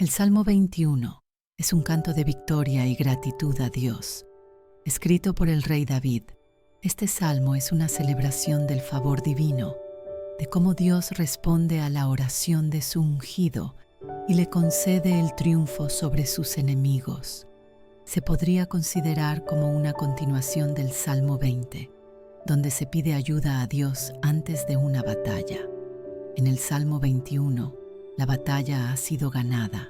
El Salmo 21 es un canto de victoria y gratitud a Dios. Escrito por el rey David, este salmo es una celebración del favor divino, de cómo Dios responde a la oración de su ungido y le concede el triunfo sobre sus enemigos. Se podría considerar como una continuación del Salmo 20, donde se pide ayuda a Dios antes de una batalla. En el Salmo 21, la batalla ha sido ganada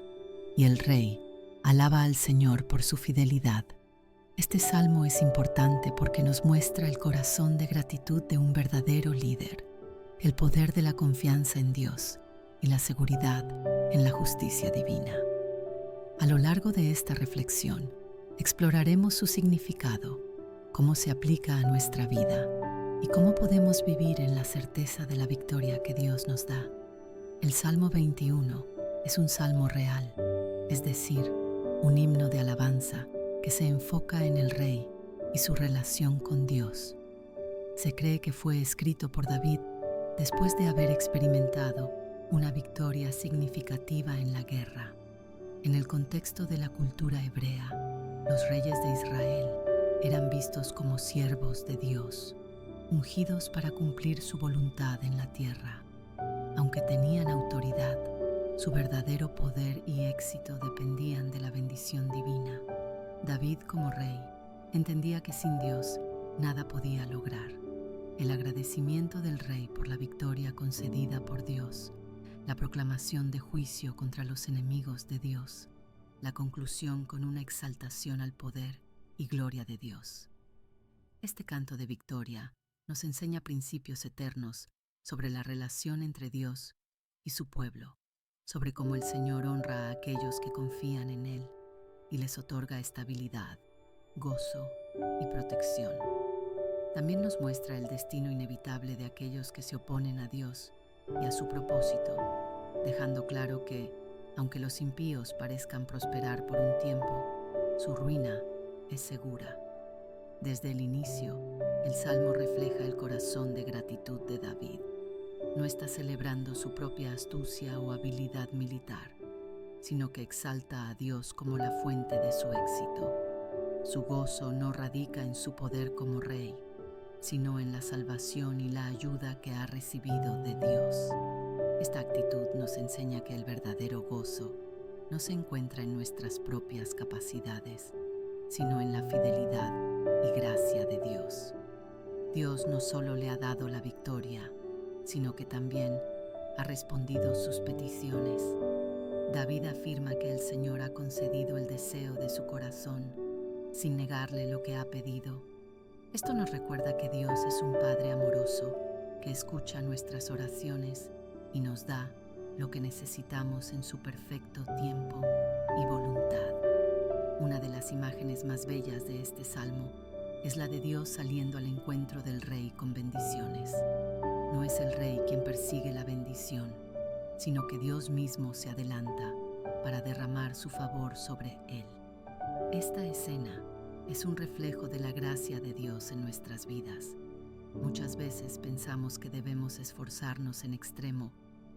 y el rey alaba al Señor por su fidelidad. Este salmo es importante porque nos muestra el corazón de gratitud de un verdadero líder, el poder de la confianza en Dios y la seguridad en la justicia divina. A lo largo de esta reflexión, exploraremos su significado, cómo se aplica a nuestra vida y cómo podemos vivir en la certeza de la victoria que Dios nos da. El Salmo 21 es un salmo real, es decir, un himno de alabanza que se enfoca en el rey y su relación con Dios. Se cree que fue escrito por David después de haber experimentado una victoria significativa en la guerra. En el contexto de la cultura hebrea, los reyes de Israel eran vistos como siervos de Dios, ungidos para cumplir su voluntad en la tierra. Aunque tenían autoridad, su verdadero poder y éxito dependían de la bendición divina. David, como rey, entendía que sin Dios nada podía lograr. El agradecimiento del rey por la victoria concedida por Dios, la proclamación de juicio contra los enemigos de Dios, la conclusión con una exaltación al poder y gloria de Dios. Este canto de victoria nos enseña principios eternos sobre la relación entre Dios y su pueblo, sobre cómo el Señor honra a aquellos que confían en Él y les otorga estabilidad, gozo y protección. También nos muestra el destino inevitable de aquellos que se oponen a Dios y a su propósito, dejando claro que, aunque los impíos parezcan prosperar por un tiempo, su ruina es segura. Desde el inicio, el Salmo refleja el corazón de gratitud de David. No está celebrando su propia astucia o habilidad militar, sino que exalta a Dios como la fuente de su éxito. Su gozo no radica en su poder como rey, sino en la salvación y la ayuda que ha recibido de Dios. Esta actitud nos enseña que el verdadero gozo no se encuentra en nuestras propias capacidades, sino en la fidelidad y gracia de Dios. Dios no solo le ha dado la victoria, sino que también ha respondido sus peticiones. David afirma que el Señor ha concedido el deseo de su corazón, sin negarle lo que ha pedido. Esto nos recuerda que Dios es un Padre amoroso, que escucha nuestras oraciones y nos da lo que necesitamos en su perfecto tiempo y voluntad. Una de las imágenes más bellas de este salmo es la de Dios saliendo al encuentro del rey con bendiciones. No es el rey quien persigue la bendición, sino que Dios mismo se adelanta para derramar su favor sobre él. Esta escena es un reflejo de la gracia de Dios en nuestras vidas. Muchas veces pensamos que debemos esforzarnos en extremo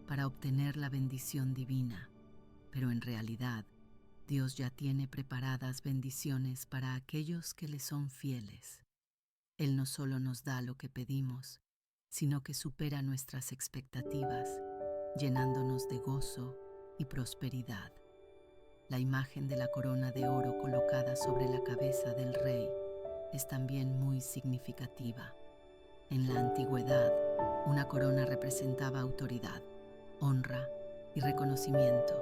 para obtener la bendición divina, pero en realidad, Dios ya tiene preparadas bendiciones para aquellos que le son fieles. Él no solo nos da lo que pedimos, sino que supera nuestras expectativas, llenándonos de gozo y prosperidad. La imagen de la corona de oro colocada sobre la cabeza del rey es también muy significativa. En la antigüedad, una corona representaba autoridad, honra y reconocimiento.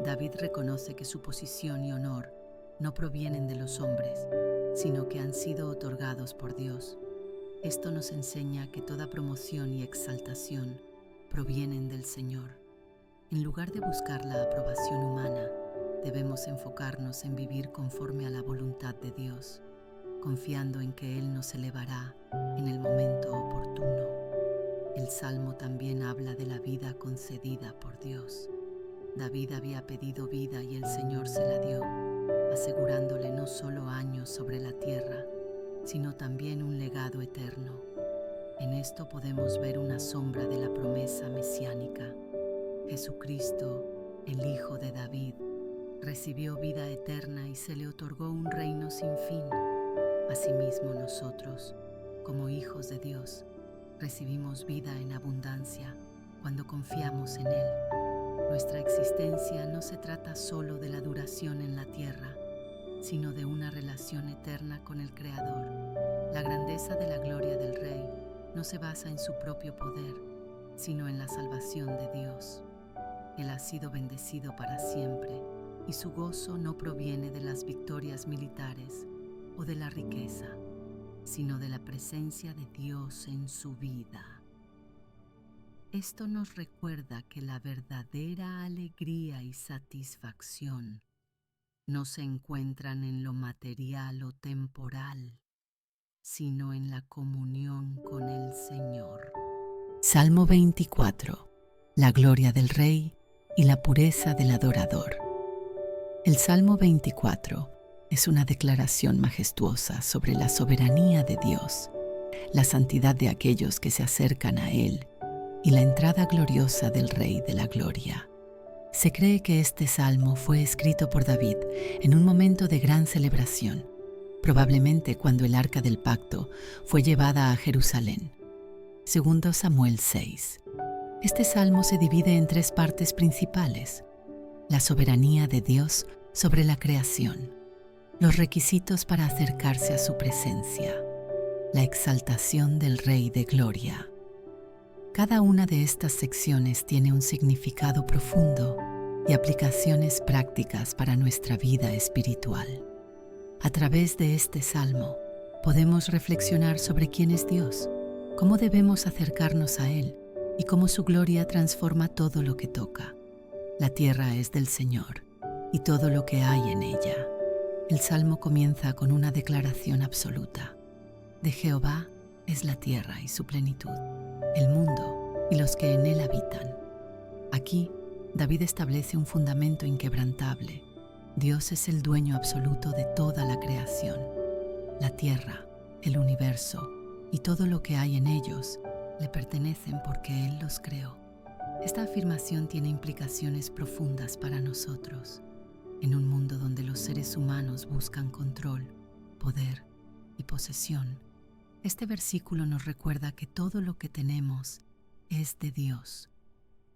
David reconoce que su posición y honor no provienen de los hombres, sino que han sido otorgados por Dios. Esto nos enseña que toda promoción y exaltación provienen del Señor. En lugar de buscar la aprobación humana, debemos enfocarnos en vivir conforme a la voluntad de Dios, confiando en que Él nos elevará en el momento oportuno. El Salmo también habla de la vida concedida por Dios. David había pedido vida y el Señor se la dio, asegurándole no solo años sobre la tierra, sino también un legado eterno. En esto podemos ver una sombra de la promesa mesiánica. Jesucristo, el Hijo de David, recibió vida eterna y se le otorgó un reino sin fin. Asimismo nosotros, como hijos de Dios, recibimos vida en abundancia cuando confiamos en Él. Nuestra existencia no se trata solo de la duración en la tierra, sino de una relación eterna con el Creador. La grandeza de la gloria del Rey no se basa en su propio poder, sino en la salvación de Dios. Él ha sido bendecido para siempre, y su gozo no proviene de las victorias militares o de la riqueza, sino de la presencia de Dios en su vida. Esto nos recuerda que la verdadera alegría y satisfacción no se encuentran en lo material o temporal, sino en la comunión con el Señor. Salmo 24. La gloria del Rey y la pureza del adorador. El Salmo 24 es una declaración majestuosa sobre la soberanía de Dios, la santidad de aquellos que se acercan a Él y la entrada gloriosa del Rey de la Gloria. Se cree que este salmo fue escrito por David en un momento de gran celebración, probablemente cuando el Arca del Pacto fue llevada a Jerusalén. Segundo Samuel 6. Este salmo se divide en 3 partes principales: la soberanía de Dios sobre la creación, los requisitos para acercarse a su presencia, la exaltación del Rey de Gloria. Cada una de estas secciones tiene un significado profundo y aplicaciones prácticas para nuestra vida espiritual. A través de este salmo, podemos reflexionar sobre quién es Dios, cómo debemos acercarnos a Él y cómo su gloria transforma todo lo que toca. La tierra es del Señor y todo lo que hay en ella. El salmo comienza con una declaración absoluta. De Jehová es la tierra y su plenitud, el mundo y los que en él habitan. Aquí, David establece un fundamento inquebrantable. Dios es el dueño absoluto de toda la creación. La tierra, el universo y todo lo que hay en ellos le pertenecen porque Él los creó. Esta afirmación tiene implicaciones profundas para nosotros. En un mundo donde los seres humanos buscan control, poder y posesión, este versículo nos recuerda que todo lo que tenemos es de Dios.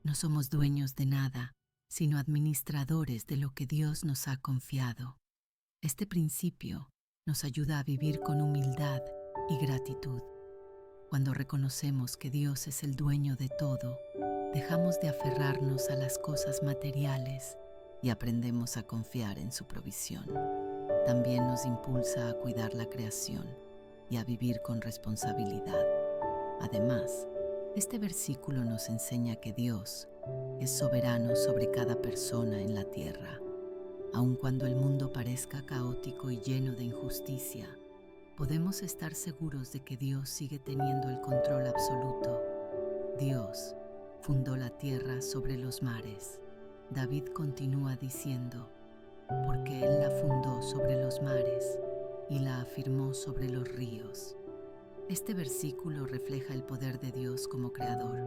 No somos dueños de nada, sino administradores de lo que Dios nos ha confiado. Este principio nos ayuda a vivir con humildad y gratitud. Cuando reconocemos que Dios es el dueño de todo, dejamos de aferrarnos a las cosas materiales y aprendemos a confiar en su provisión. También nos impulsa a cuidar la creación y a vivir con responsabilidad. Además, este versículo nos enseña que Dios es soberano sobre cada persona en la tierra. Aun cuando el mundo parezca caótico y lleno de injusticia, podemos estar seguros de que Dios sigue teniendo el control absoluto. Dios fundó la tierra sobre los mares. David continúa diciendo, porque Él la fundó sobre los mares y la afirmó sobre los ríos. Este versículo refleja el poder de Dios como creador.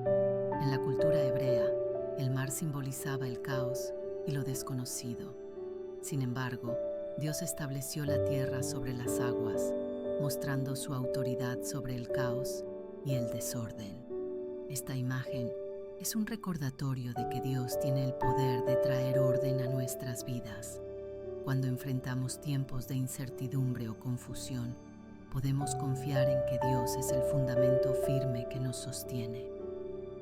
En la cultura hebrea, el mar simbolizaba el caos y lo desconocido. Sin embargo, Dios estableció la tierra sobre las aguas, mostrando su autoridad sobre el caos y el desorden. Esta imagen es un recordatorio de que Dios tiene el poder de traer orden a nuestras vidas. Cuando enfrentamos tiempos de incertidumbre o confusión, podemos confiar en que Dios es el fundamento firme que nos sostiene.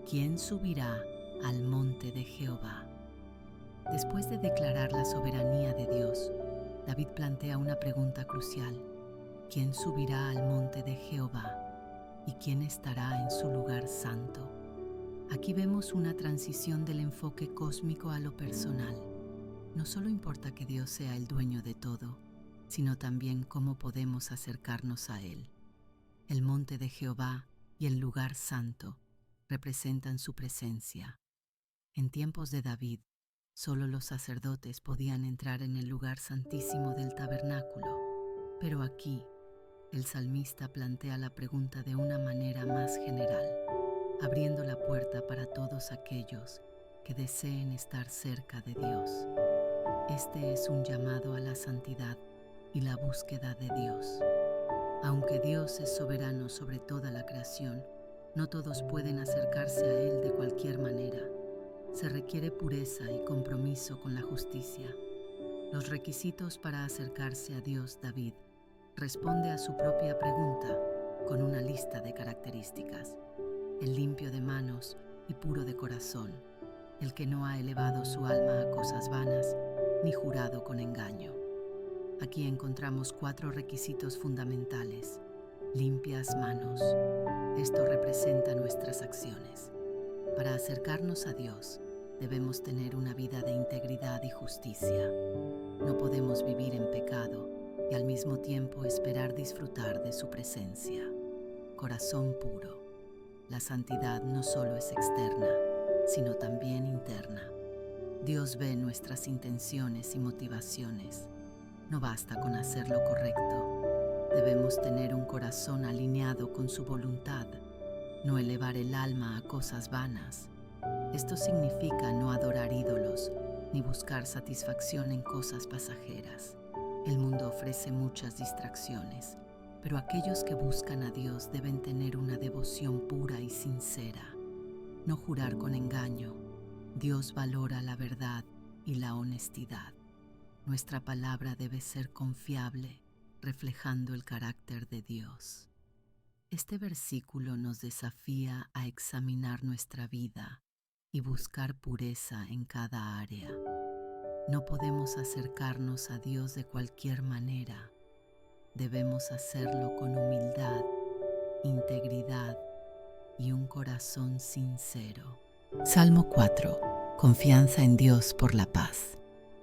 ¿Quién subirá al monte de Jehová? Después de declarar la soberanía de Dios, David plantea una pregunta crucial. ¿Quién subirá al monte de Jehová? ¿Y quién estará en su lugar santo? Aquí vemos una transición del enfoque cósmico a lo personal. No solo importa que Dios sea el dueño de todo, sino también cómo podemos acercarnos a Él. El monte de Jehová y el lugar santo representan su presencia. En tiempos de David, solo los sacerdotes podían entrar en el lugar santísimo del tabernáculo, pero aquí, el salmista plantea la pregunta de una manera más general, abriendo la puerta para todos aquellos que deseen estar cerca de Dios. Este es un llamado a la santidad y la búsqueda de Dios. Aunque Dios es soberano sobre toda la creación, no todos pueden acercarse a Él de cualquier manera. Se requiere pureza y compromiso con la justicia. Los requisitos para acercarse a Dios. David responde a su propia pregunta con una lista de características: el limpio de manos y puro de corazón, el que no ha elevado su alma a cosas vanas ni jurado con engaño. Aquí encontramos 4 requisitos fundamentales. Limpias manos. Esto representa nuestras acciones. Para acercarnos a Dios, debemos tener una vida de integridad y justicia. No podemos vivir en pecado y al mismo tiempo esperar disfrutar de su presencia. Corazón puro. La santidad no solo es externa, sino también interna. Dios ve nuestras intenciones y motivaciones. No basta con hacer lo correcto. Debemos tener un corazón alineado con su voluntad, no elevar el alma a cosas vanas. Esto significa no adorar ídolos ni buscar satisfacción en cosas pasajeras. El mundo ofrece muchas distracciones, pero aquellos que buscan a Dios deben tener una devoción pura y sincera. No jurar con engaño. Dios valora la verdad y la honestidad. Nuestra palabra debe ser confiable, reflejando el carácter de Dios. Este versículo nos desafía a examinar nuestra vida y buscar pureza en cada área. No podemos acercarnos a Dios de cualquier manera. Debemos hacerlo con humildad, integridad y un corazón sincero. Salmo 4. Confianza en Dios por la paz.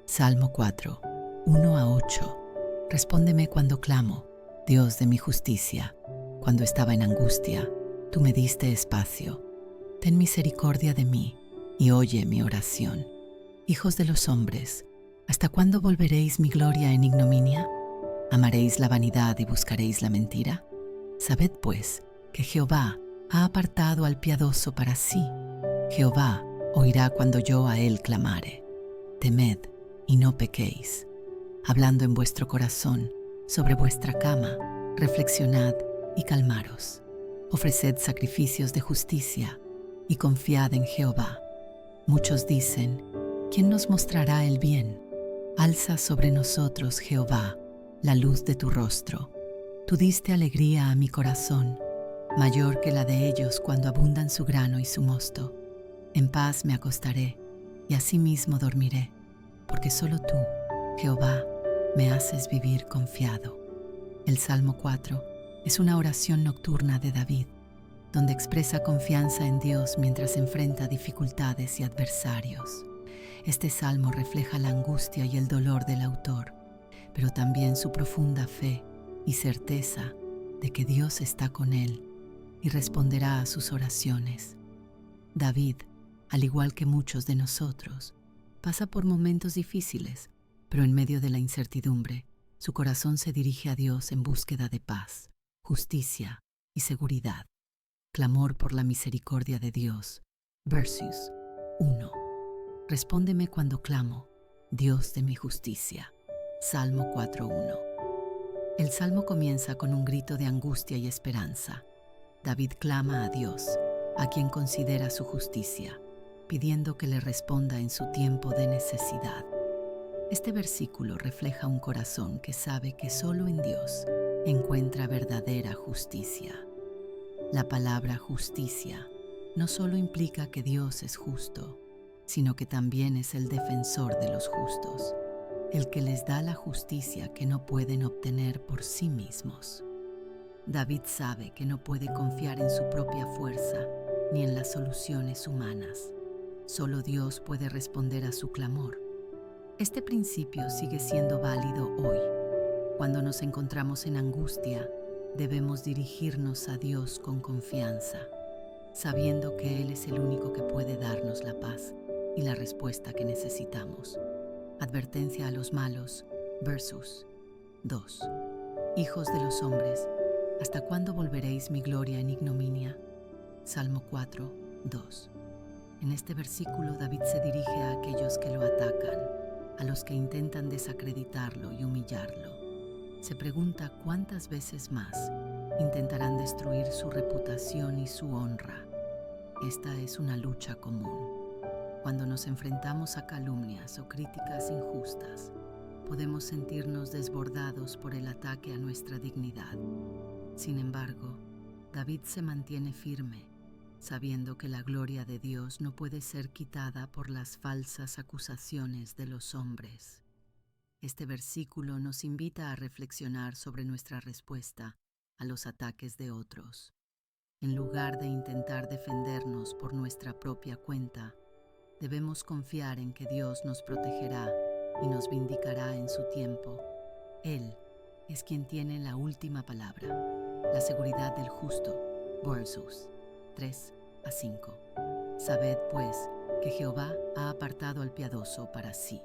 Salmo 4, 1 a 8. Respóndeme cuando clamo, Dios de mi justicia. Cuando estaba en angustia, tú me diste espacio. Ten misericordia de mí y oye mi oración. Hijos de los hombres, ¿hasta cuándo volveréis mi gloria en ignominia? ¿Amaréis la vanidad y buscaréis la mentira? Sabed pues que Jehová ha apartado al piadoso para sí. Jehová oirá cuando yo a él clamare. Temed y no pequéis. Hablando en vuestro corazón, sobre vuestra cama, reflexionad y calmaros. Ofreced sacrificios de justicia y confiad en Jehová. Muchos dicen, ¿quién nos mostrará el bien? Alza sobre nosotros, Jehová, la luz de tu rostro. Tú diste alegría a mi corazón, mayor que la de ellos cuando abundan su grano y su mosto. En paz me acostaré y asimismo dormiré, porque solo tú, Jehová, me haces vivir confiado. El Salmo 4 es una oración nocturna de David, donde expresa confianza en Dios mientras enfrenta dificultades y adversarios. Este salmo refleja la angustia y el dolor del autor, pero también su profunda fe y certeza de que Dios está con él y responderá a sus oraciones. David, al igual que muchos de nosotros, pasa por momentos difíciles, pero en medio de la incertidumbre, su corazón se dirige a Dios en búsqueda de paz, justicia y seguridad. Clamor por la misericordia de Dios. Versos 1. Respóndeme cuando clamo, Dios de mi justicia. Salmo 4:1. El salmo comienza con un grito de angustia y esperanza. David clama a Dios, a quien considera su justicia, pidiendo que le responda en su tiempo de necesidad. Este versículo refleja un corazón que sabe que solo en Dios encuentra verdadera justicia. La palabra justicia no solo implica que Dios es justo, sino que también es el defensor de los justos, el que les da la justicia que no pueden obtener por sí mismos. David sabe que no puede confiar en su propia fuerza ni en las soluciones humanas. Solo Dios puede responder a su clamor. Este principio sigue siendo válido hoy. Cuando nos encontramos en angustia, debemos dirigirnos a Dios con confianza, sabiendo que Él es el único que puede darnos la paz y la respuesta que necesitamos. Advertencia a los malos. Versos 2. Hijos de los hombres, ¿hasta cuándo volveréis mi gloria en ignominia? Salmo 4:2. En este versículo David se dirige a aquellos que lo atacan, a los que intentan desacreditarlo y humillarlo. Se pregunta cuántas veces más intentarán destruir su reputación y su honra. Esta es una lucha común. Cuando nos enfrentamos a calumnias o críticas injustas, podemos sentirnos desbordados por el ataque a nuestra dignidad. Sin embargo, David se mantiene firme, sabiendo que la gloria de Dios no puede ser quitada por las falsas acusaciones de los hombres. Este versículo nos invita a reflexionar sobre nuestra respuesta a los ataques de otros. En lugar de intentar defendernos por nuestra propia cuenta, debemos confiar en que Dios nos protegerá y nos vindicará en su tiempo. Él es quien tiene la última palabra. La seguridad del justo. Versos 3-5. Sabed, pues, que Jehová ha apartado al piadoso para sí.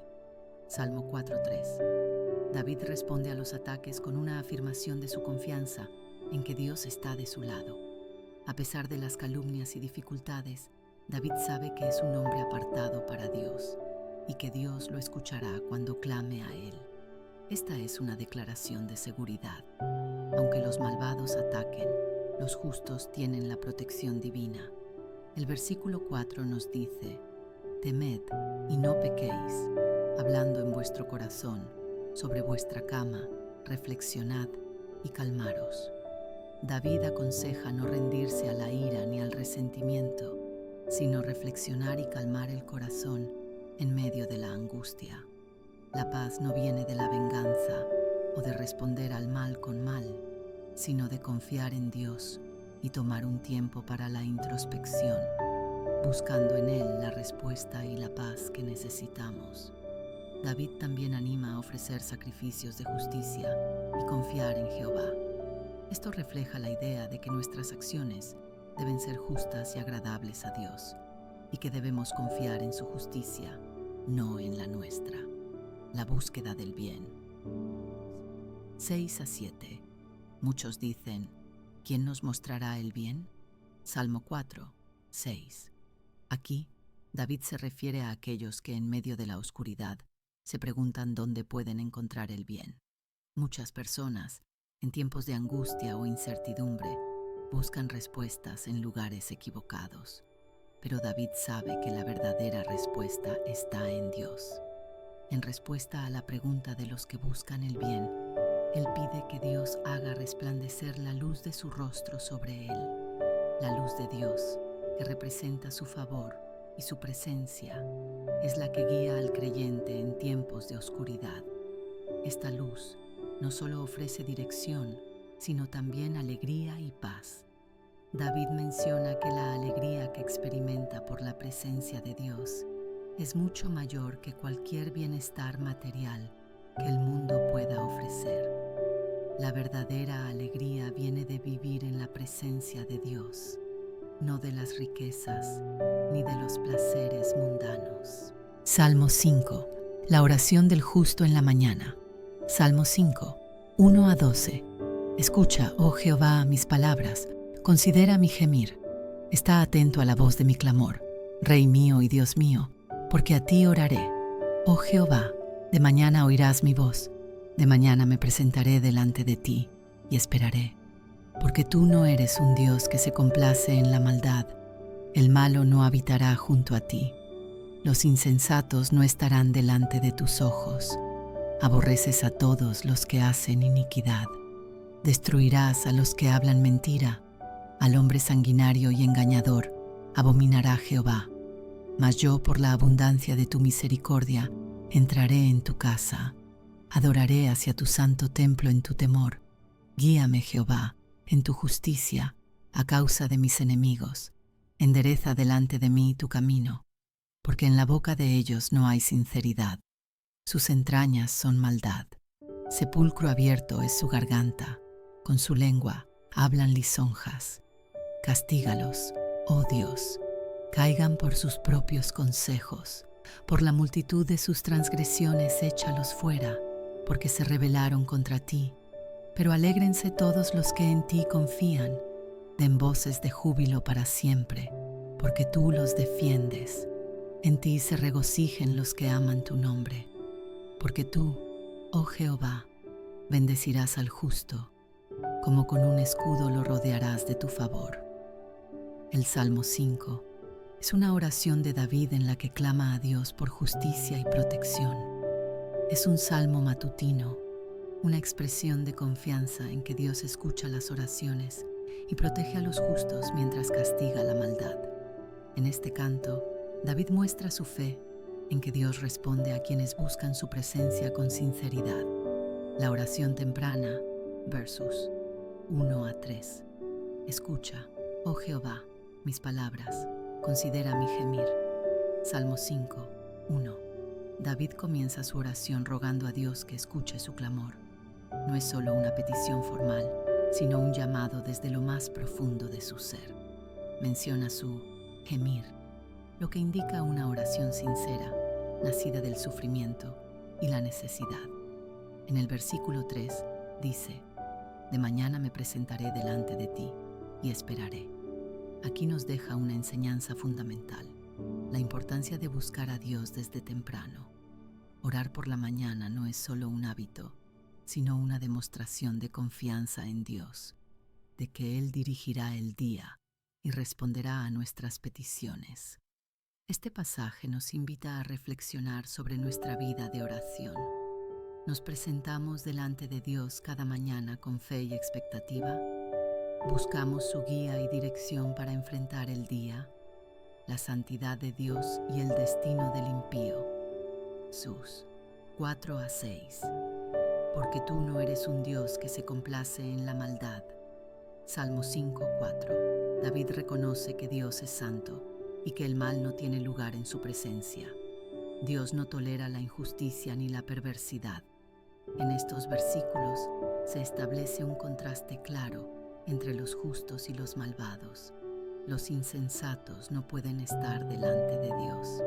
Salmo 4:3. David responde a los ataques con una afirmación de su confianza en que Dios está de su lado. A pesar de las calumnias y dificultades, David sabe que es un hombre apartado para Dios y que Dios lo escuchará cuando clame a él. Esta es una declaración de seguridad. Aunque los malvados ataquen, los justos tienen la protección divina. El versículo 4 nos dice: temed y no pequéis, hablando en vuestro corazón, sobre vuestra cama, reflexionad y calmaros. David aconseja no rendirse a la ira ni al resentimiento, sino reflexionar y calmar el corazón en medio de la angustia. La paz no viene de la venganza o de responder al mal con mal, sino de confiar en Dios y tomar un tiempo para la introspección, buscando en Él la respuesta y la paz que necesitamos. David también anima a ofrecer sacrificios de justicia y confiar en Jehová. Esto refleja la idea de que nuestras acciones deben ser justas y agradables a Dios, y que debemos confiar en su justicia, no en la nuestra. La búsqueda del bien. 6-7. Muchos dicen: ¿quién nos mostrará el bien? Salmo 4:6. Aquí, David se refiere a aquellos que en medio de la oscuridad se preguntan dónde pueden encontrar el bien. Muchas personas, en tiempos de angustia o incertidumbre, buscan respuestas en lugares equivocados. Pero David sabe que la verdadera respuesta está en Dios. En respuesta a la pregunta de los que buscan el bien, él pide que Dios haga resplandecer la luz de su rostro sobre él. La luz de Dios, que representa su favor y su presencia, es la que guía al creyente en tiempos de oscuridad. Esta luz no solo ofrece dirección, sino también alegría y paz. David menciona que la alegría que experimenta por la presencia de Dios es mucho mayor que cualquier bienestar material que el mundo pueda ofrecer. La verdadera alegría viene de vivir en la presencia de Dios, no de las riquezas ni de los placeres mundanos. Salmo 5. La oración del justo en la mañana. Salmo 5, 1-12. Escucha, oh Jehová, mis palabras, considera mi gemir. Está atento a la voz de mi clamor, Rey mío y Dios mío, porque a ti oraré. Oh Jehová, de mañana oirás mi voz, de mañana me presentaré delante de ti y esperaré. Porque tú no eres un Dios que se complace en la maldad, el malo no habitará junto a ti. Los insensatos no estarán delante de tus ojos. Aborreces a todos los que hacen iniquidad. Destruirás a los que hablan mentira. Al hombre sanguinario y engañador abominará Jehová. Mas yo, por la abundancia de tu misericordia, entraré en tu casa. Adoraré hacia tu santo templo en tu temor. Guíame, Jehová, en tu justicia, a causa de mis enemigos. Endereza delante de mí tu camino, porque en la boca de ellos no hay sinceridad. Sus entrañas son maldad. Sepulcro abierto es su garganta. Con su lengua hablan lisonjas. Castígalos, oh Dios. Caigan por sus propios consejos. Por la multitud de sus transgresiones échalos fuera, porque se rebelaron contra ti. Pero alégrense todos los que en ti confían. Den voces de júbilo para siempre, porque tú los defiendes. En ti se regocijen los que aman tu nombre. Porque tú, oh Jehová, bendecirás al justo, como con un escudo lo rodearás de tu favor. El Salmo 5 es una oración de David en la que clama a Dios por justicia y protección. Es un salmo matutino, una expresión de confianza en que Dios escucha las oraciones y protege a los justos mientras castiga la maldad. En este canto, David muestra su fe en que Dios responde a quienes buscan su presencia con sinceridad. La oración temprana, versos 1 a 3. Escucha, oh Jehová, mis palabras, considera mi gemir. Salmo 5, 1. David comienza su oración rogando a Dios que escuche su clamor. No es solo una petición formal, sino un llamado desde lo más profundo de su ser. Menciona su gemir, lo que indica una oración sincera, nacida del sufrimiento y la necesidad. En el versículo 3 dice: de mañana me presentaré delante de ti y esperaré. Aquí nos deja una enseñanza fundamental, la importancia de buscar a Dios desde temprano. Orar por la mañana no es solo un hábito, sino una demostración de confianza en Dios, de que Él dirigirá el día y responderá a nuestras peticiones. Este pasaje nos invita a reflexionar sobre nuestra vida de oración. ¿Nos presentamos delante de Dios cada mañana con fe y expectativa? ¿Buscamos su guía y dirección para enfrentar el día, la santidad de Dios y el destino del impío? Sus 4 a 6. Porque tú no eres un Dios que se complace en la maldad. Salmo 5, 4. David reconoce que Dios es santo y que el mal no tiene lugar en su presencia. Dios no tolera la injusticia ni la perversidad. En estos versículos se establece un contraste claro entre los justos y los malvados. Los insensatos no pueden estar delante de Dios.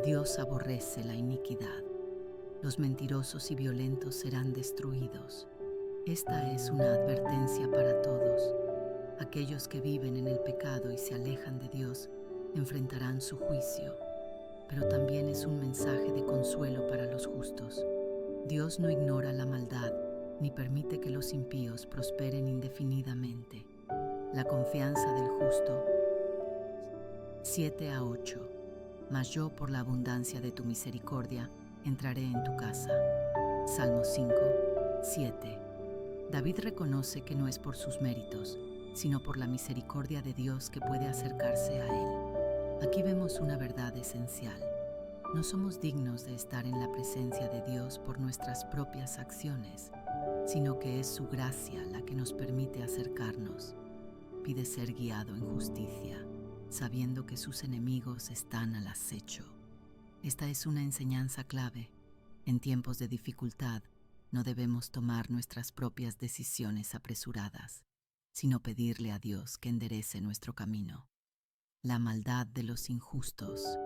Dios aborrece la iniquidad. Los mentirosos y violentos serán destruidos. Esta es una advertencia para todos. Aquellos que viven en el pecado y se alejan de Dios enfrentarán su juicio, pero también es un mensaje de consuelo para los justos. Dios no ignora la maldad ni permite que los impíos prosperen indefinidamente. La confianza del justo. 7 a 8. Mas yo, por la abundancia de tu misericordia, entraré en tu casa. Salmo 5, 7. David reconoce que no es por sus méritos, sino por la misericordia de Dios que puede acercarse a él. Aquí vemos una verdad esencial. No somos dignos de estar en la presencia de Dios por nuestras propias acciones, sino que es su gracia la que nos permite acercarnos. Pide ser guiado en justicia, sabiendo que sus enemigos están al acecho. Esta es una enseñanza clave. En tiempos de dificultad, no debemos tomar nuestras propias decisiones apresuradas, sino pedirle a Dios que enderece nuestro camino. La maldad de los injustos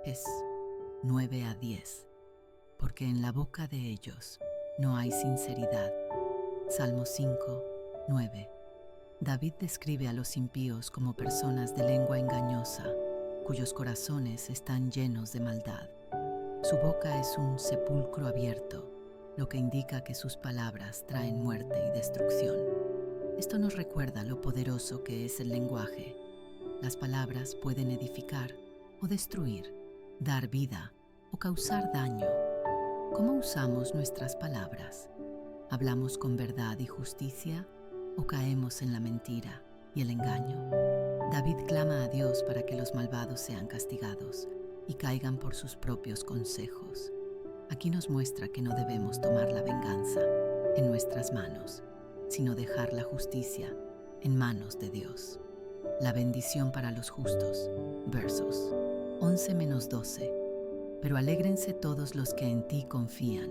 es 9 a 10, porque en la boca de ellos no hay sinceridad. Salmo 5, 9. David describe a los impíos como personas de lengua engañosa, cuyos corazones están llenos de maldad. Su boca es un sepulcro abierto, lo que indica que sus palabras traen muerte y destrucción. Esto nos recuerda lo poderoso que es el lenguaje. Las palabras pueden edificar o destruir, dar vida o causar daño. ¿Cómo usamos nuestras palabras? ¿Hablamos con verdad y justicia o caemos en la mentira y el engaño? David clama a Dios para que los malvados sean castigados y caigan por sus propios consejos. Aquí nos muestra que no debemos tomar la venganza en nuestras manos, sino dejar la justicia en manos de Dios. La bendición para los justos, versos 11-12. Pero alégrense todos los que en ti confían.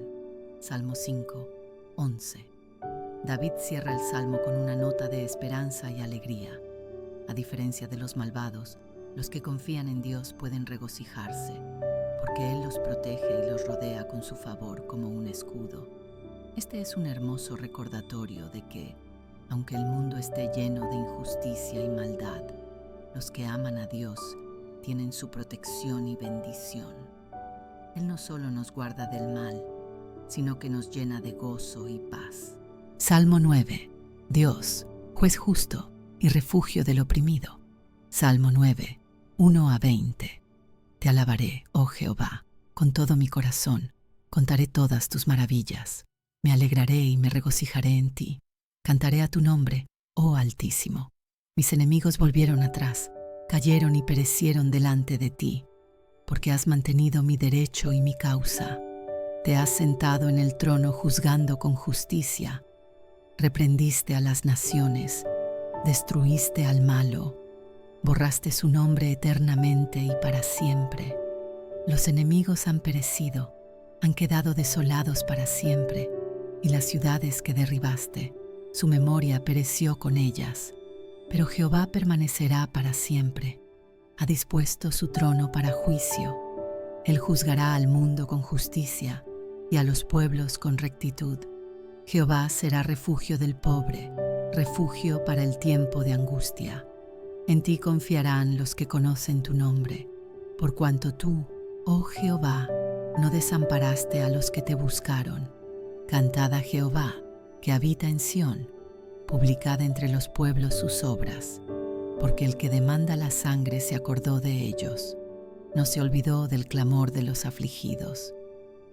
Salmo 5, 11. David cierra el salmo con una nota de esperanza y alegría. A diferencia de los malvados, los que confían en Dios pueden regocijarse, porque Él los protege y los rodea con su favor como un escudo. Este es un hermoso recordatorio de que, aunque el mundo esté lleno de injusticia y maldad, los que aman a Dios tienen su protección y bendición. Él no solo nos guarda del mal, sino que nos llena de gozo y paz. Salmo 9. Dios, juez justo y refugio del oprimido. Salmo 9, 1 a 20. Te alabaré, oh Jehová, con todo mi corazón. Contaré todas tus maravillas. Me alegraré y me regocijaré en ti. Cantaré a tu nombre, oh Altísimo. Mis enemigos volvieron atrás, cayeron y perecieron delante de ti, porque has mantenido mi derecho y mi causa. Te has sentado en el trono juzgando con justicia. Reprendiste a las naciones, destruiste al malo, borraste su nombre eternamente y para siempre. Los enemigos han perecido, han quedado desolados para siempre, y las ciudades que derribaste, su memoria pereció con ellas. Pero Jehová permanecerá para siempre. Ha dispuesto su trono para juicio. Él juzgará al mundo con justicia y a los pueblos con rectitud. Jehová será refugio del pobre, refugio para el tiempo de angustia. En ti confiarán los que conocen tu nombre, por cuanto tú, oh Jehová, no desamparaste a los que te buscaron. Cantad a Jehová, que habita en Sión, publicad entre los pueblos sus obras, porque el que demanda la sangre se acordó de ellos, no se olvidó del clamor de los afligidos.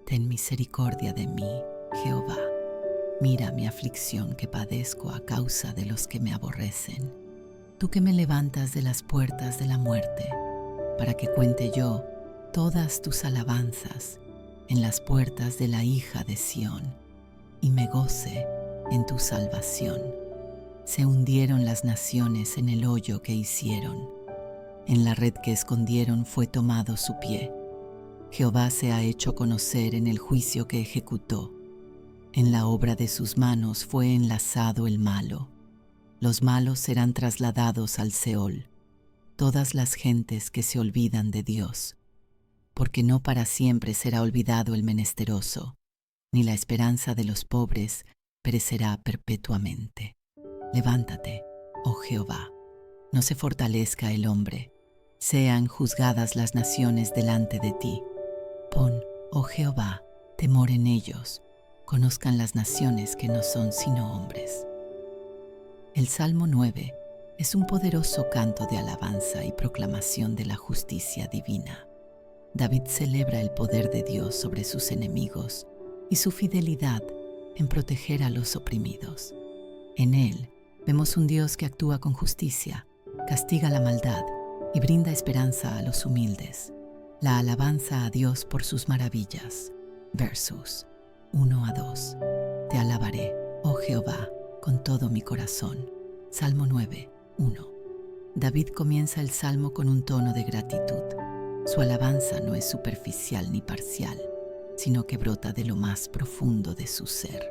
Ten misericordia de mí, Jehová. Mira mi aflicción que padezco a causa de los que me aborrecen. Tú que me levantas de las puertas de la muerte, para que cuente yo todas tus alabanzas en las puertas de la hija de Sión, y me goce en tu salvación. Se hundieron las naciones en el hoyo que hicieron. En la red que escondieron fue tomado su pie. Jehová se ha hecho conocer en el juicio que ejecutó. En la obra de sus manos fue enlazado el malo. Los malos serán trasladados al Seol, todas las gentes que se olvidan de Dios, porque no para siempre será olvidado el menesteroso, ni la esperanza de los pobres perecerá perpetuamente. Levántate, oh Jehová, no se fortalezca el hombre, sean juzgadas las naciones delante de ti. Pon, oh Jehová, temor en ellos, conozcan las naciones que no son sino hombres. El Salmo 9 es un poderoso canto de alabanza y proclamación de la justicia divina. David celebra el poder de Dios sobre sus enemigos y su fidelidad en proteger a los oprimidos. En él vemos un Dios que actúa con justicia, castiga la maldad y brinda esperanza a los humildes. La alabanza a Dios por sus maravillas. Versos 1 a 2. Te alabaré, oh Jehová, con todo mi corazón. Salmo 9, 1. David comienza el salmo con un tono de gratitud. Su alabanza no es superficial ni parcial, sino que brota de lo más profundo de su ser.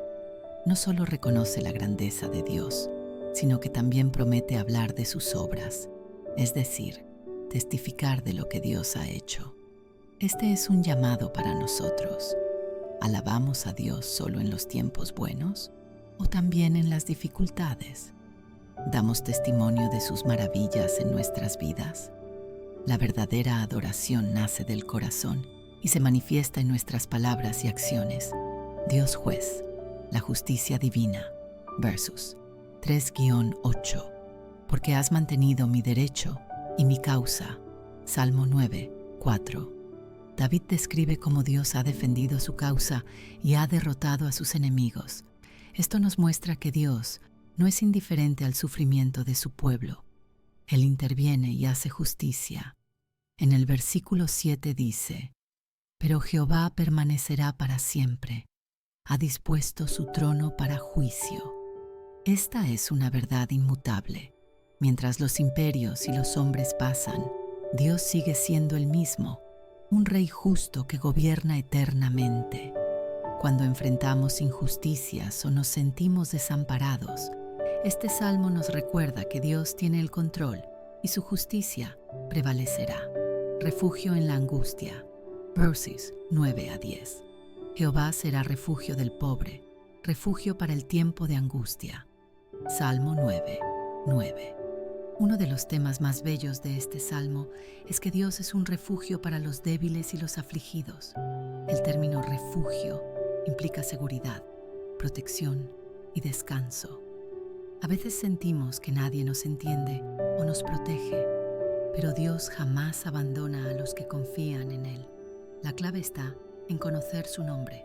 No solo reconoce la grandeza de Dios, sino que también promete hablar de sus obras, es decir, testificar de lo que Dios ha hecho. Este es un llamado para nosotros. ¿Alabamos a Dios solo en los tiempos buenos o también en las dificultades? ¿Damos testimonio de sus maravillas en nuestras vidas? La verdadera adoración nace del corazón y se manifiesta en nuestras palabras y acciones. Dios juez, la justicia divina. Versos 3-8. Porque has mantenido mi derecho y mi causa. Salmo 9, 4. David describe cómo Dios ha defendido su causa y ha derrotado a sus enemigos. Esto nos muestra que Dios no es indiferente al sufrimiento de su pueblo. Él interviene y hace justicia. En el versículo 7 dice: Pero Jehová permanecerá para siempre. Ha dispuesto su trono para juicio. Esta es una verdad inmutable. Mientras los imperios y los hombres pasan, Dios sigue siendo el mismo, un rey justo que gobierna eternamente. Cuando enfrentamos injusticias o nos sentimos desamparados, este salmo nos recuerda que Dios tiene el control y su justicia prevalecerá. Refugio en la angustia. Versos 9 a 10. Jehová será refugio del pobre, refugio para el tiempo de angustia. Salmo 9, 9. Uno de los temas más bellos de este salmo es que Dios es un refugio para los débiles y los afligidos. El término refugio implica seguridad, protección y descanso. A veces sentimos que nadie nos entiende o nos protege, pero Dios jamás abandona a los que confían en Él. La clave está en conocer su nombre,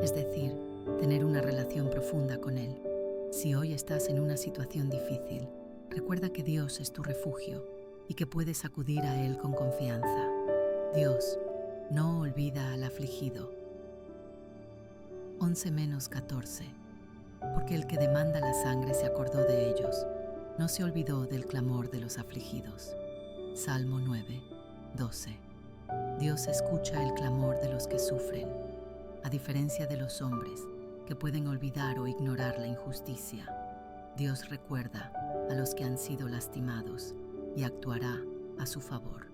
es decir, tener una relación profunda con Él. Si hoy estás en una situación difícil, recuerda que Dios es tu refugio y que puedes acudir a Él con confianza. Dios no olvida al afligido. 11-14. Porque el que demanda la sangre se acordó de ellos, no se olvidó del clamor de los afligidos. Salmo 9:12. Dios escucha el clamor de los que sufren, a diferencia de los hombres, que pueden olvidar o ignorar la injusticia. Dios recuerda a los que han sido lastimados y actuará a su favor.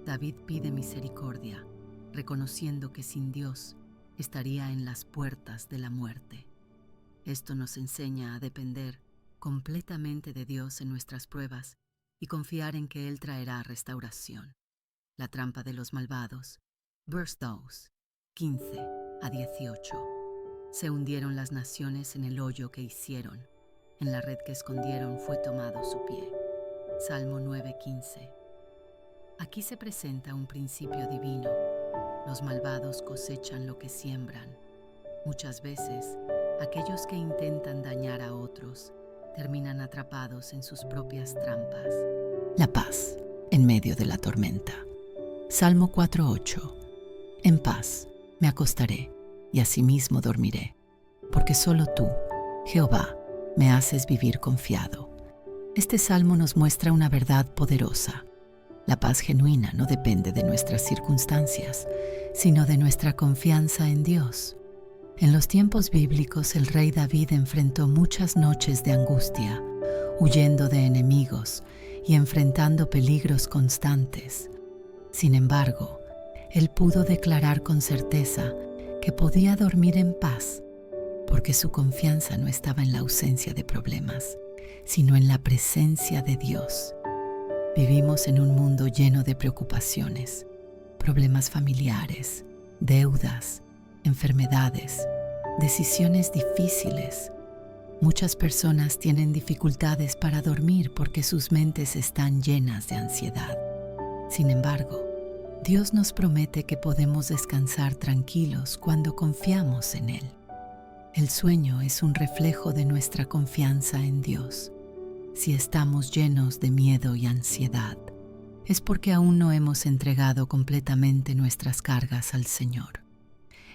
David pide misericordia, reconociendo que sin Dios estaría en las puertas de la muerte. Esto nos enseña a depender completamente de Dios en nuestras pruebas y confiar en que Él traerá restauración. La trampa de los malvados. Verse 2, 15-18. Se hundieron las naciones en el hoyo que hicieron. En la red que escondieron fue tomado su pie. Salmo 9:15. Aquí se presenta un principio divino. Los malvados cosechan lo que siembran. Muchas veces, aquellos que intentan dañar a otros terminan atrapados en sus propias trampas. La paz en medio de la tormenta. Salmo 4:8. En paz me acostaré y asimismo dormiré, porque solo tú, Jehová, me haces vivir confiado. Este salmo nos muestra una verdad poderosa. La paz genuina no depende de nuestras circunstancias, sino de nuestra confianza en Dios. En los tiempos bíblicos, el rey David enfrentó muchas noches de angustia, huyendo de enemigos y enfrentando peligros constantes. Sin embargo, él pudo declarar con certeza que podía dormir en paz, porque su confianza no estaba en la ausencia de problemas, sino en la presencia de Dios. Vivimos en un mundo lleno de preocupaciones, problemas familiares, deudas, enfermedades, decisiones difíciles. Muchas personas tienen dificultades para dormir porque sus mentes están llenas de ansiedad. Sin embargo, Dios nos promete que podemos descansar tranquilos cuando confiamos en Él. El sueño es un reflejo de nuestra confianza en Dios. Si estamos llenos de miedo y ansiedad, es porque aún no hemos entregado completamente nuestras cargas al Señor.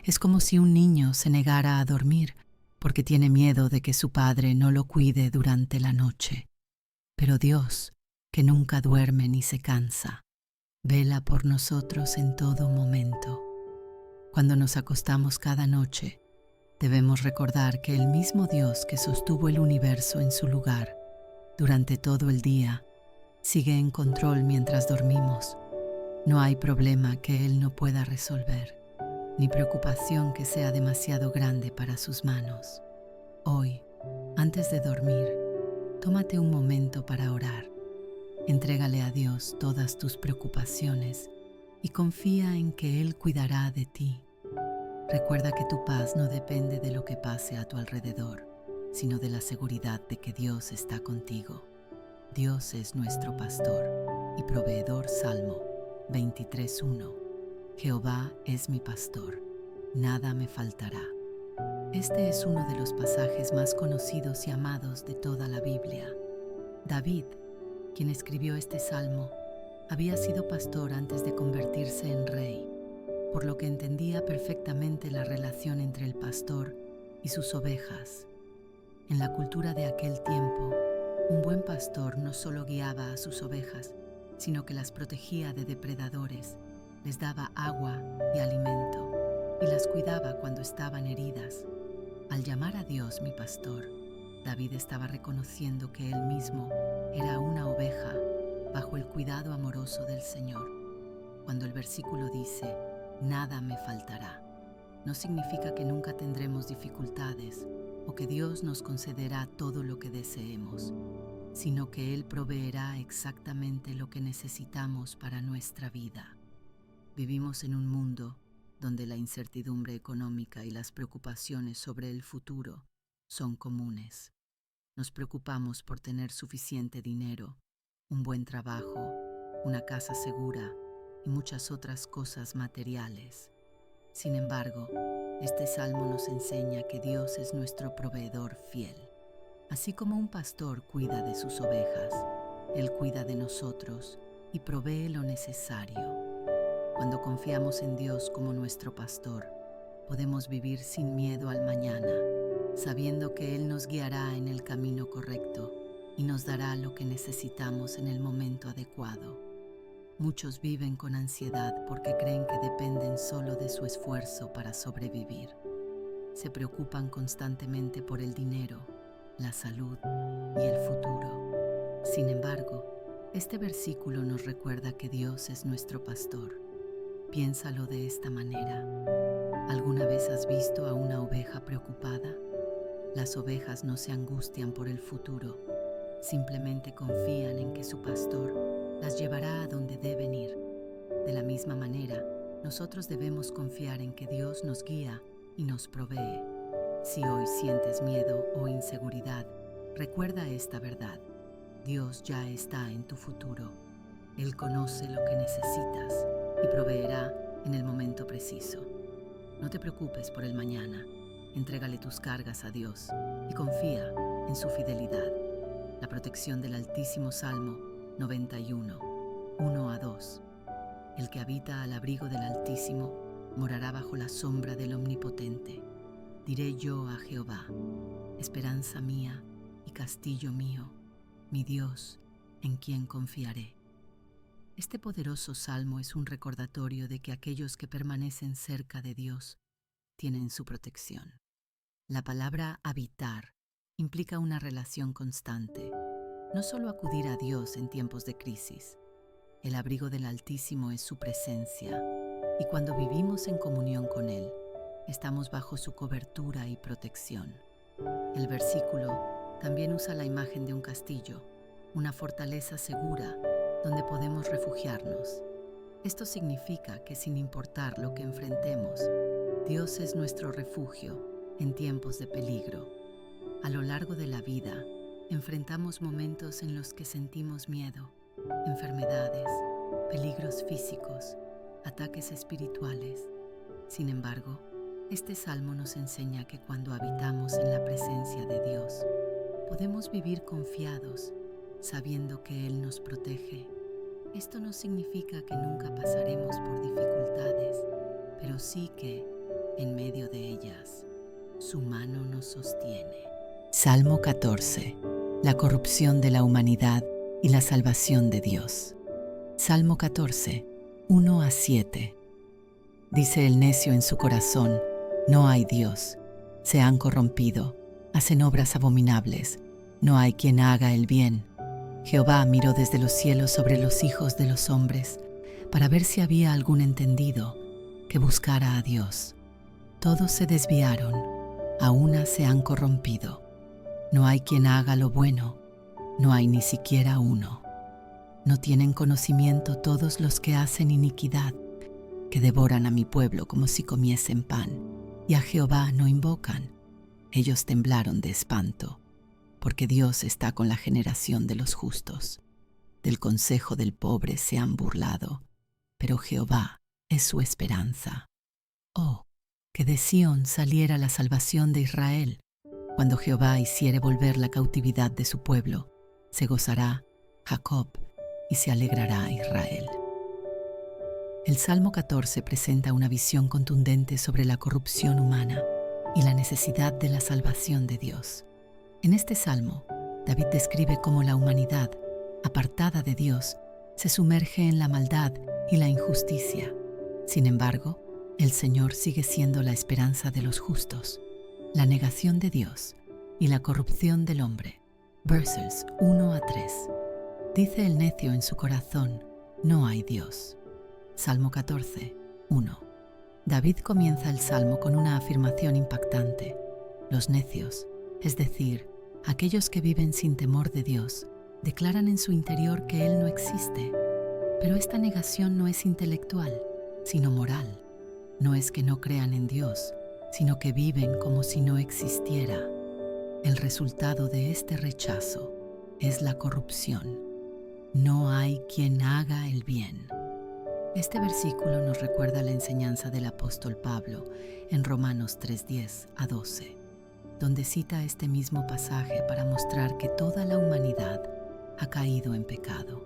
Es como si un niño se negara a dormir porque tiene miedo de que su padre no lo cuide durante la noche. Pero Dios, que nunca duerme ni se cansa, vela por nosotros en todo momento. Cuando nos acostamos cada noche, debemos recordar que el mismo Dios que sostuvo el universo en su lugar durante todo el día sigue en control mientras dormimos. No hay problema que Él no pueda resolver, ni preocupación que sea demasiado grande para sus manos. Hoy, antes de dormir, tómate un momento para orar. Entrégale a Dios todas tus preocupaciones y confía en que Él cuidará de ti. Recuerda que tu paz no depende de lo que pase a tu alrededor, sino de la seguridad de que Dios está contigo. Dios es nuestro pastor y proveedor. Salmo 23:1. Jehová es mi pastor, nada me faltará. Este es uno de los pasajes más conocidos y amados de toda la Biblia. David, quien escribió este salmo, había sido pastor antes de convertirse en rey, por lo que entendía perfectamente la relación entre el pastor y sus ovejas. En la cultura de aquel tiempo, un buen pastor no solo guiaba a sus ovejas, sino que las protegía de depredadores, les daba agua y alimento, y las cuidaba cuando estaban heridas. Al llamar a Dios mi pastor, David estaba reconociendo que él mismo era una oveja bajo el cuidado amoroso del Señor. Cuando el versículo dice, nada me faltará, no significa que nunca tendremos dificultades o que Dios nos concederá todo lo que deseemos. sino que Él proveerá exactamente lo que necesitamos para nuestra vida. Vivimos en un mundo donde la incertidumbre económica y las preocupaciones sobre el futuro son comunes. Nos preocupamos por tener suficiente dinero, un buen trabajo, una casa segura y muchas otras cosas materiales. Sin embargo, este salmo nos enseña que Dios es nuestro proveedor fiel. Así como un pastor cuida de sus ovejas, Él cuida de nosotros y provee lo necesario. Cuando confiamos en Dios como nuestro pastor, podemos vivir sin miedo al mañana, sabiendo que Él nos guiará en el camino correcto y nos dará lo que necesitamos en el momento adecuado. Muchos viven con ansiedad porque creen que dependen solo de su esfuerzo para sobrevivir. Se preocupan constantemente por el dinero, la salud y el futuro. Sin embargo, este versículo nos recuerda que Dios es nuestro pastor. Piénsalo de esta manera. ¿Alguna vez has visto a una oveja preocupada? Las ovejas no se angustian por el futuro, simplemente confían en que su pastor las llevará a donde deben ir. De la misma manera, nosotros debemos confiar en que Dios nos guía y nos provee. Si hoy sientes miedo o inseguridad, recuerda esta verdad. Dios ya está en tu futuro. Él conoce lo que necesitas y proveerá en el momento preciso. No te preocupes por el mañana. Entrégale tus cargas a Dios y confía en su fidelidad. La protección del Altísimo Salmo 91, 1-2. El que habita al abrigo del Altísimo morará bajo la sombra del Omnipotente. Diré yo a Jehová, esperanza mía y castillo mío, mi Dios, en quien confiaré. Este poderoso salmo es un recordatorio de que aquellos que permanecen cerca de Dios tienen su protección. La palabra habitar implica una relación constante, no solo acudir a Dios en tiempos de crisis. El abrigo del Altísimo es su presencia, y cuando vivimos en comunión con Él, estamos bajo su cobertura y protección. El versículo también usa la imagen de un castillo, una fortaleza segura donde podemos refugiarnos. Esto significa que sin importar lo que enfrentemos, Dios es nuestro refugio en tiempos de peligro. A lo largo de la vida, enfrentamos momentos en los que sentimos miedo, enfermedades, peligros físicos, ataques espirituales. Sin embargo, este salmo nos enseña que cuando habitamos en la presencia de Dios, podemos vivir confiados, sabiendo que Él nos protege. Esto no significa que nunca pasaremos por dificultades, pero sí que, en medio de ellas, su mano nos sostiene. Salmo 14. La corrupción de la humanidad y la salvación de Dios. Salmo 14, 1-7. Dice el necio en su corazón, no hay Dios. Se han corrompido, hacen obras abominables, no hay quien haga el bien. Jehová miró desde los cielos sobre los hijos de los hombres, para ver si había algún entendido que buscara a Dios. Todos se desviaron, a una se han corrompido. No hay quien haga lo bueno, no hay ni siquiera uno. No tienen conocimiento todos los que hacen iniquidad, que devoran a mi pueblo como si comiesen pan, y a Jehová no invocan. Ellos temblaron de espanto, porque Dios está con la generación de los justos. Del consejo del pobre se han burlado, pero Jehová es su esperanza. Oh, que de Sión saliera la salvación de Israel. Cuando Jehová hiciere volver la cautividad de su pueblo, se gozará Jacob y se alegrará Israel. El Salmo 14 presenta una visión contundente sobre la corrupción humana y la necesidad de la salvación de Dios. En este salmo, David describe cómo la humanidad, apartada de Dios, se sumerge en la maldad y la injusticia. Sin embargo, el Señor sigue siendo la esperanza de los justos. La negación de Dios y la corrupción del hombre. Versos 1-3. Dice el necio en su corazón, no hay Dios. Salmo 14, 1. David comienza el salmo con una afirmación impactante. Los necios, es decir, aquellos que viven sin temor de Dios, Declaran en su interior que Él no existe, pero esta negación no es intelectual, sino moral. No es que no crean en Dios, sino que viven como si no existiera. El resultado de este rechazo es la corrupción. No hay quien haga el bien. Este versículo nos recuerda la enseñanza del apóstol Pablo en Romanos 3:10 a 12, donde cita este mismo pasaje para mostrar que toda la humanidad ha caído en pecado.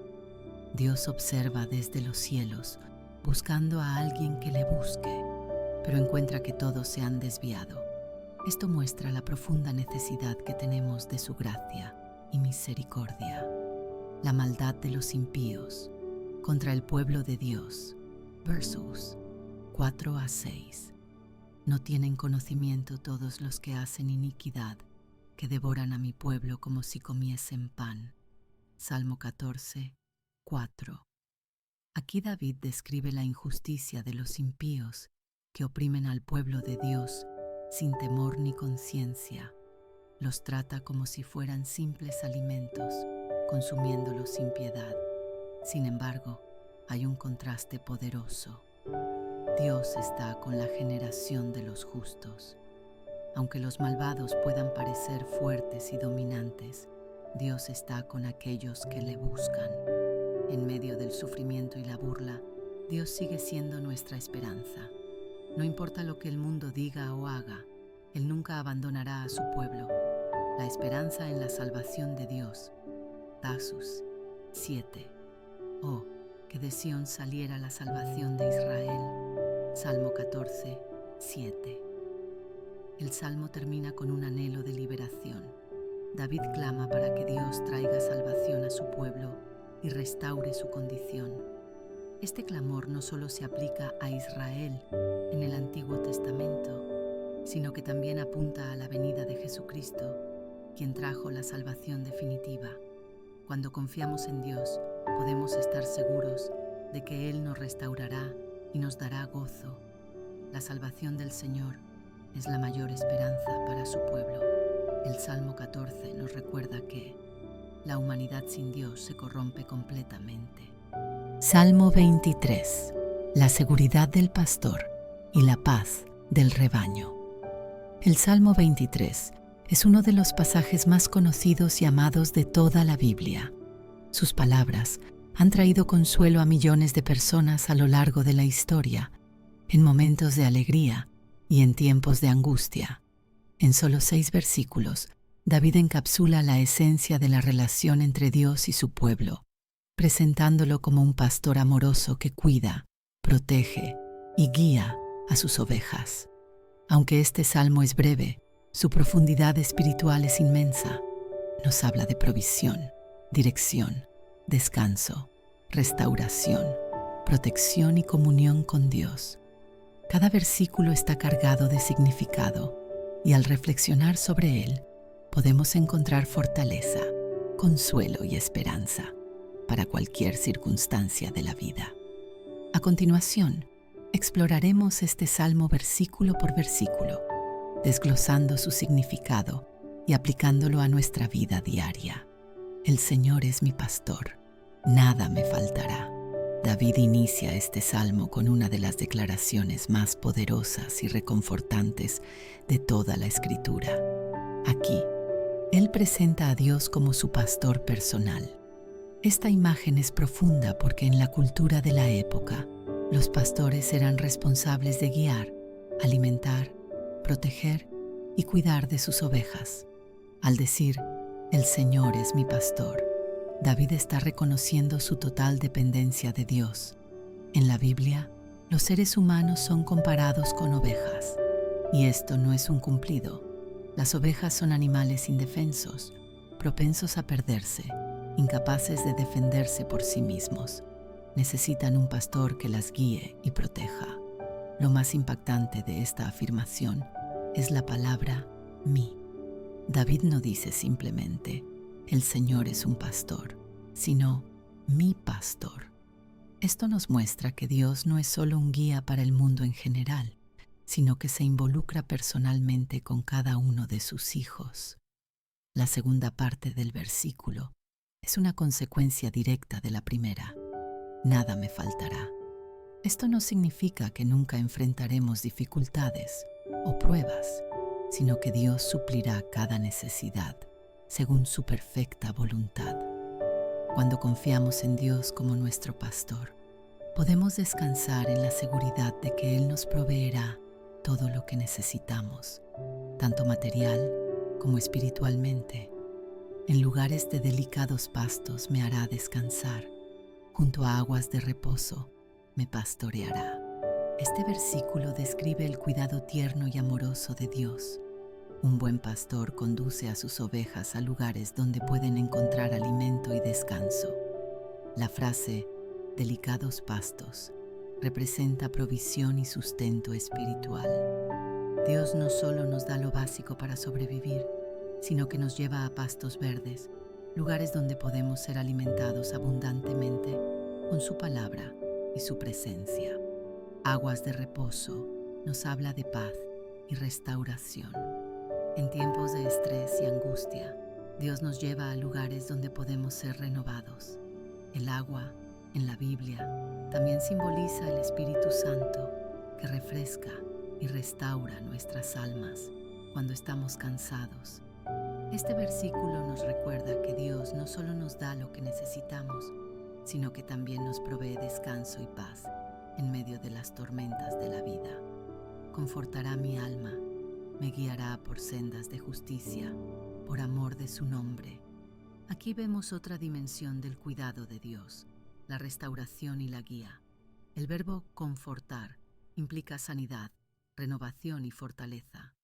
Dios observa desde los cielos, buscando a alguien que le busque, pero encuentra que todos se han desviado. Esto muestra la profunda necesidad que tenemos de su gracia y misericordia. La maldad de los impíos contra el pueblo de Dios, versos 4 a 6. No tienen conocimiento todos los que hacen iniquidad, que devoran a mi pueblo como si comiesen pan. Salmo 14, 4. Aquí David describe la injusticia de los impíos que oprimen al pueblo de Dios sin temor ni conciencia. Los trata como si fueran simples alimentos, consumiéndolos sin piedad. Sin embargo, hay un contraste poderoso. Dios está con la generación de los justos. Aunque los malvados puedan parecer fuertes y dominantes, Dios está con aquellos que le buscan. En medio del sufrimiento y la burla, Dios sigue siendo nuestra esperanza. No importa lo que el mundo diga o haga, Él nunca abandonará a su pueblo. La esperanza en la salvación de Dios. Tasus 7. Oh, que de Sión saliera la salvación de Israel. Salmo 14, 7. El salmo termina con un anhelo de liberación. David clama para que Dios traiga salvación a su pueblo y restaure su condición. Este clamor no solo se aplica a Israel en el Antiguo Testamento, sino que también apunta a la venida de Jesucristo, quien trajo la salvación definitiva. Cuando confiamos en Dios, podemos estar seguros de que Él nos restaurará y nos dará gozo. La salvación del Señor es la mayor esperanza para su pueblo. El Salmo 14 nos recuerda que la humanidad sin Dios se corrompe completamente. Salmo 23. La seguridad del pastor y la paz del rebaño. El Salmo 23 es uno de los pasajes más conocidos y amados de toda la Biblia. Sus palabras han traído consuelo a millones de personas a lo largo de la historia, en momentos de alegría y en tiempos de angustia. En solo 6 versículos, David encapsula la esencia de la relación entre Dios y su pueblo, presentándolo como un pastor amoroso que cuida, protege y guía a sus ovejas. Aunque este salmo es breve, su profundidad espiritual es inmensa. Nos habla de provisión, dirección, descanso, restauración, protección y comunión con Dios. Cada versículo está cargado de significado y al reflexionar sobre él, podemos encontrar fortaleza, consuelo y esperanza para cualquier circunstancia de la vida. A continuación, exploraremos este salmo versículo por versículo, desglosando su significado y aplicándolo a nuestra vida diaria. El Señor es mi pastor, nada me faltará. David inicia este salmo con una de las declaraciones más poderosas y reconfortantes de toda la Escritura. Aquí, él presenta a Dios como su pastor personal. Esta imagen es profunda porque en la cultura de la época, los pastores eran responsables de guiar, alimentar, proteger y cuidar de sus ovejas. Al decir, el Señor es mi pastor, David está reconociendo su total dependencia de Dios. En la Biblia, los seres humanos son comparados con ovejas, y esto no es un cumplido. Las ovejas son animales indefensos, propensos a perderse, incapaces de defenderse por sí mismos. Necesitan un pastor que las guíe y proteja. Lo más impactante de esta afirmación es la palabra mí. David no dice simplemente, el Señor es un pastor, sino mi pastor. Esto nos muestra que Dios no es solo un guía para el mundo en general, sino que se involucra personalmente con cada uno de sus hijos. La segunda parte del versículo es una consecuencia directa de la primera. Nada me faltará. Esto no significa que nunca enfrentaremos dificultades o pruebas, sino que Dios suplirá cada necesidad según su perfecta voluntad. Cuando confiamos en Dios como nuestro pastor, podemos descansar en la seguridad de que Él nos proveerá todo lo que necesitamos, tanto material como espiritualmente. En lugares de delicados pastos me hará descansar, junto a aguas de reposo me pastoreará. Este versículo describe el cuidado tierno y amoroso de Dios. Un buen pastor conduce a sus ovejas a lugares donde pueden encontrar alimento y descanso. La frase delicados pastos representa provisión y sustento espiritual. Dios no solo nos da lo básico para sobrevivir, sino que nos lleva a pastos verdes, lugares donde podemos ser alimentados abundantemente con su palabra y su presencia. Aguas de reposo nos habla de paz y restauración. En tiempos de estrés y angustia, Dios nos lleva a lugares donde podemos ser renovados. El agua, en la Biblia, también simboliza el Espíritu Santo, que refresca y restaura nuestras almas cuando estamos cansados. Este versículo nos recuerda que Dios no solo nos da lo que necesitamos, sino que también nos provee descanso y paz en medio de las tormentas de la vida. Confortará mi alma, me guiará por sendas de justicia, por amor de su nombre. Aquí vemos otra dimensión del cuidado de Dios, la restauración y la guía. El verbo confortar implica sanidad, renovación y fortaleza.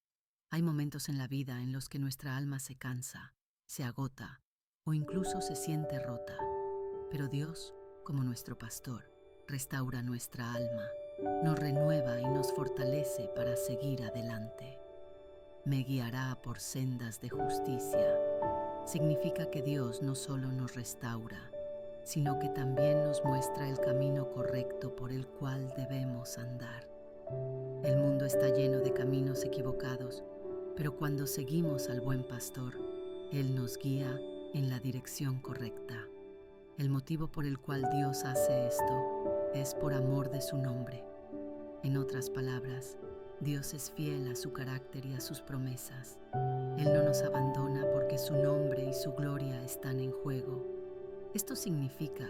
Hay momentos en la vida en los que nuestra alma se cansa, se agota o incluso se siente rota. Pero Dios, como nuestro pastor, restaura nuestra alma, nos renueva y nos fortalece para seguir adelante. Me guiará por sendas de justicia. Significa que Dios no solo nos restaura, sino que también nos muestra el camino correcto por el cual debemos andar. El mundo está lleno de caminos equivocados, pero cuando seguimos al buen pastor, Él nos guía en la dirección correcta. El motivo por el cual Dios hace esto es por amor de su nombre. En otras palabras, Dios es fiel a su carácter y a sus promesas. Él no nos abandona porque su nombre y su gloria están en juego. Esto significa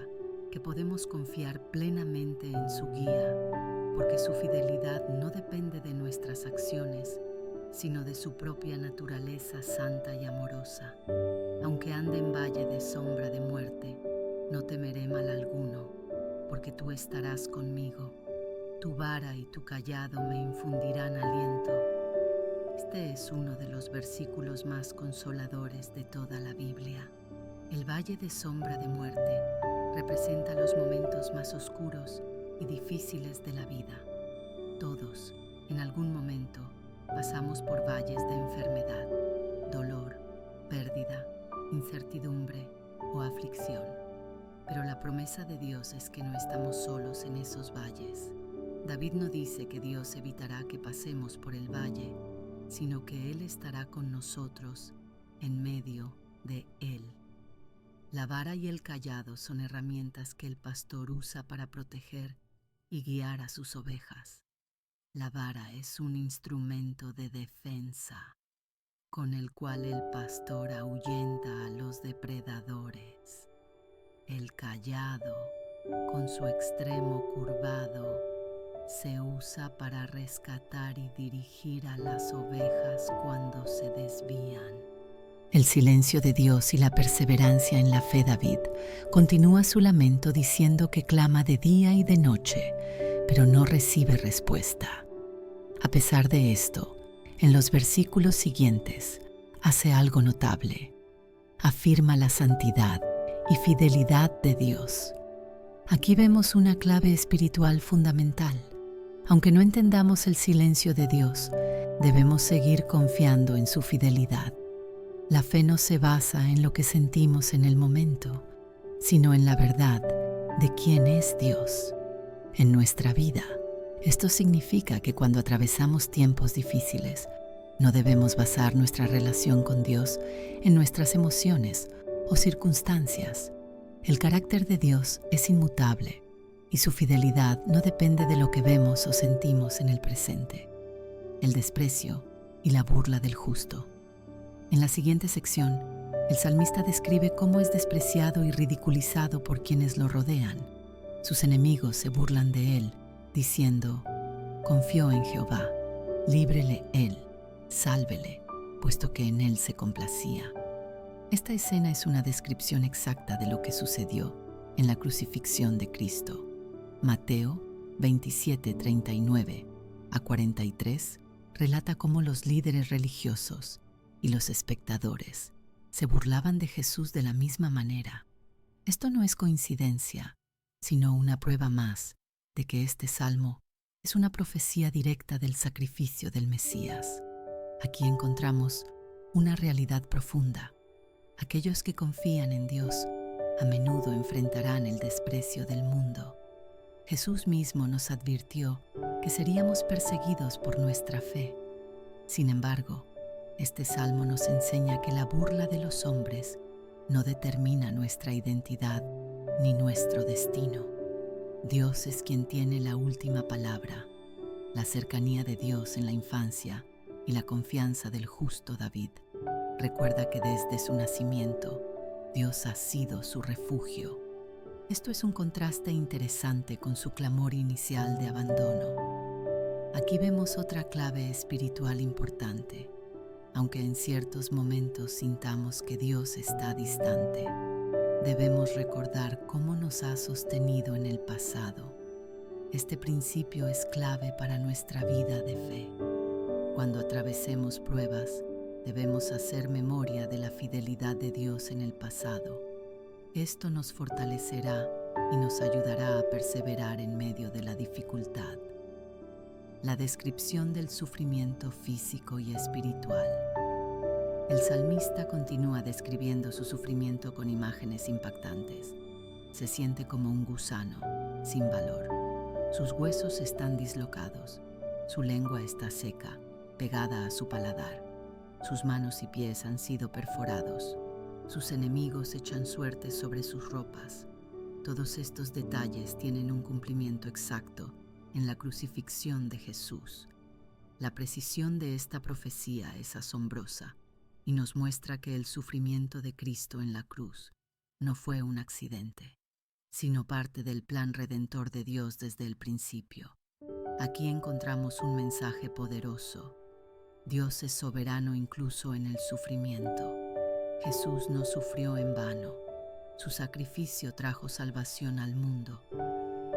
que podemos confiar plenamente en su guía, porque su fidelidad no depende de nuestras acciones, sino de su propia naturaleza santa y amorosa. Aunque ande en valle de sombra de muerte, no temeré mal alguno, porque tú estarás conmigo. Tu vara y tu cayado me infundirán aliento. Este es uno de los versículos más consoladores de toda la Biblia. El valle de sombra de muerte representa los momentos más oscuros y difíciles de la vida. Todos, en algún momento, pasamos por valles de enfermedad, dolor, pérdida, incertidumbre o aflicción. Pero la promesa de Dios es que no estamos solos en esos valles. David no dice que Dios evitará que pasemos por el valle, sino que Él estará con nosotros en medio de él. La vara y el cayado son herramientas que el pastor usa para proteger y guiar a sus ovejas. La vara es un instrumento de defensa con el cual el pastor ahuyenta a los depredadores. El cayado, con su extremo curvado, se usa para rescatar y dirigir a las ovejas cuando se desvían. El silencio de Dios y la perseverancia en la fe. David continúa su lamento diciendo que clama de día y de noche, pero no recibe respuesta. A pesar de esto, en los versículos siguientes hace algo notable. Afirma la santidad y fidelidad de Dios. Aquí vemos una clave espiritual fundamental. Aunque no entendamos el silencio de Dios, debemos seguir confiando en su fidelidad. La fe no se basa en lo que sentimos en el momento, sino en la verdad de quién es Dios en nuestra vida. Esto significa que cuando atravesamos tiempos difíciles, no debemos basar nuestra relación con Dios en nuestras emociones o circunstancias, el carácter de Dios es inmutable y su fidelidad no depende de lo que vemos o sentimos en el presente, el desprecio y la burla del justo. En la siguiente sección, el salmista describe cómo es despreciado y ridiculizado por quienes lo rodean. Sus enemigos se burlan de él, diciendo: «Confió en Jehová, líbrele él, sálvele, puesto que en él se complacía». Esta escena es una descripción exacta de lo que sucedió en la crucifixión de Cristo. Mateo 27:39 a 43 relata cómo los líderes religiosos y los espectadores se burlaban de Jesús de la misma manera. Esto no es coincidencia, sino una prueba más de que este salmo es una profecía directa del sacrificio del Mesías. Aquí encontramos una realidad profunda. Aquellos que confían en Dios a menudo enfrentarán el desprecio del mundo. Jesús mismo nos advirtió que seríamos perseguidos por nuestra fe. Sin embargo, este salmo nos enseña que la burla de los hombres no determina nuestra identidad ni nuestro destino. Dios es quien tiene la última palabra. La cercanía de Dios en la infancia y la confianza del justo David recuerda que desde su nacimiento Dios ha sido su refugio. Esto es un contraste interesante con su clamor inicial de abandono. Aquí vemos otra clave espiritual importante. Aunque en ciertos momentos sintamos que Dios está distante, debemos recordar cómo nos ha sostenido en el pasado. Este principio es clave para nuestra vida de fe. Cuando atravesemos pruebas, debemos hacer memoria de la fidelidad de Dios en el pasado. Esto nos fortalecerá y nos ayudará a perseverar en medio de la dificultad. La descripción del sufrimiento físico y espiritual. El salmista continúa describiendo su sufrimiento con imágenes impactantes. Se siente como un gusano, sin valor. Sus huesos están dislocados, su lengua está seca, pegada a su paladar. Sus manos y pies han sido perforados. Sus enemigos echan suertes sobre sus ropas. Todos estos detalles tienen un cumplimiento exacto en la crucifixión de Jesús. La precisión de esta profecía es asombrosa y nos muestra que el sufrimiento de Cristo en la cruz no fue un accidente, sino parte del plan redentor de Dios desde el principio. Aquí encontramos un mensaje poderoso. Dios es soberano incluso en el sufrimiento. Jesús no sufrió en vano. Su sacrificio trajo salvación al mundo.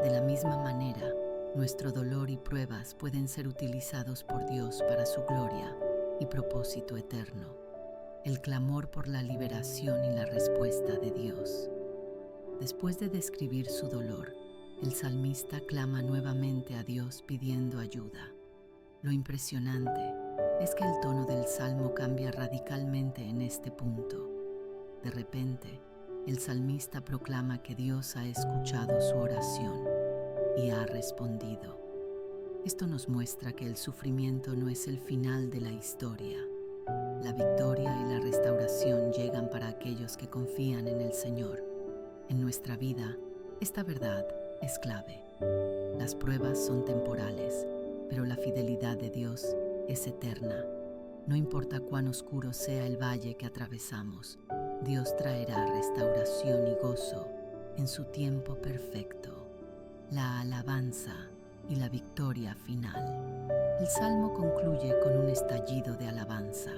De la misma manera, nuestro dolor y pruebas pueden ser utilizados por Dios para su gloria y propósito eterno. El clamor por la liberación y la respuesta de Dios. Después de describir su dolor, el salmista clama nuevamente a Dios pidiendo ayuda. Lo impresionante es que el tono del salmo cambia radicalmente en este punto. De repente, el salmista proclama que Dios ha escuchado su oración y ha respondido. Esto nos muestra que el sufrimiento no es el final de la historia. La victoria y la restauración llegan para aquellos que confían en el Señor. En nuestra vida, esta verdad es clave. Las pruebas son temporales, pero la fidelidad de Dios es eterna. No importa cuán oscuro sea el valle que atravesamos, Dios traerá restauración y gozo en su tiempo perfecto. La alabanza y la victoria final. El salmo concluye con un estallido de alabanza.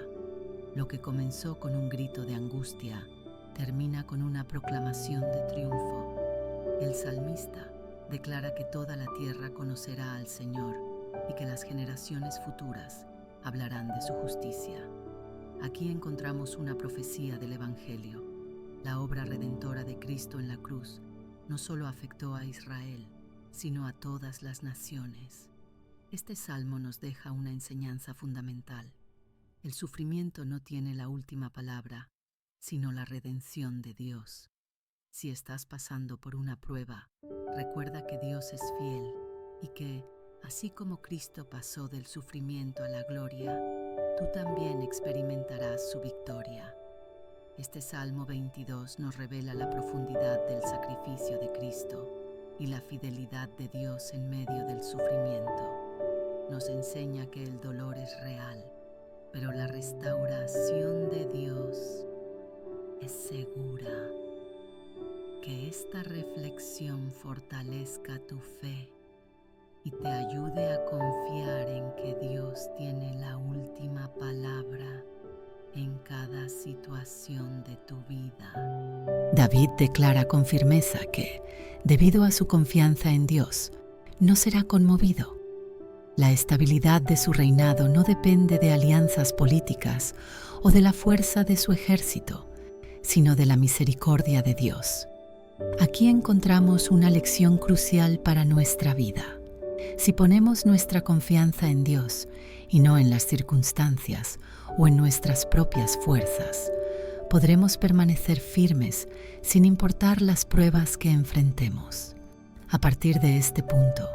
Lo que comenzó con un grito de angustia termina con una proclamación de triunfo. El salmista declara que toda la tierra conocerá al Señor y que las generaciones futuras hablarán de su justicia. Aquí encontramos una profecía del Evangelio. La obra redentora de Cristo en la cruz no solo afectó a Israel, sino a todas las naciones. Este salmo nos deja una enseñanza fundamental. El sufrimiento no tiene la última palabra, sino la redención de Dios. Si estás pasando por una prueba, recuerda que Dios es fiel y que, así como Cristo pasó del sufrimiento a la gloria, tú también experimentarás su victoria. Este Salmo 22 nos revela la profundidad del sacrificio de Cristo y la fidelidad de Dios en medio del sufrimiento. Nos enseña que el dolor es real, pero la restauración de Dios es segura. Que esta reflexión fortalezca tu fe y te ayude a confiar en que Dios tiene la última palabra en cada situación de tu vida. David declara con firmeza que, debido a su confianza en Dios, no será conmovido. La estabilidad de su reinado no depende de alianzas políticas o de la fuerza de su ejército, sino de la misericordia de Dios. Aquí encontramos una lección crucial para nuestra vida. Si ponemos nuestra confianza en Dios y no en las circunstancias o en nuestras propias fuerzas, podremos permanecer firmes sin importar las pruebas que enfrentemos. A partir de este punto,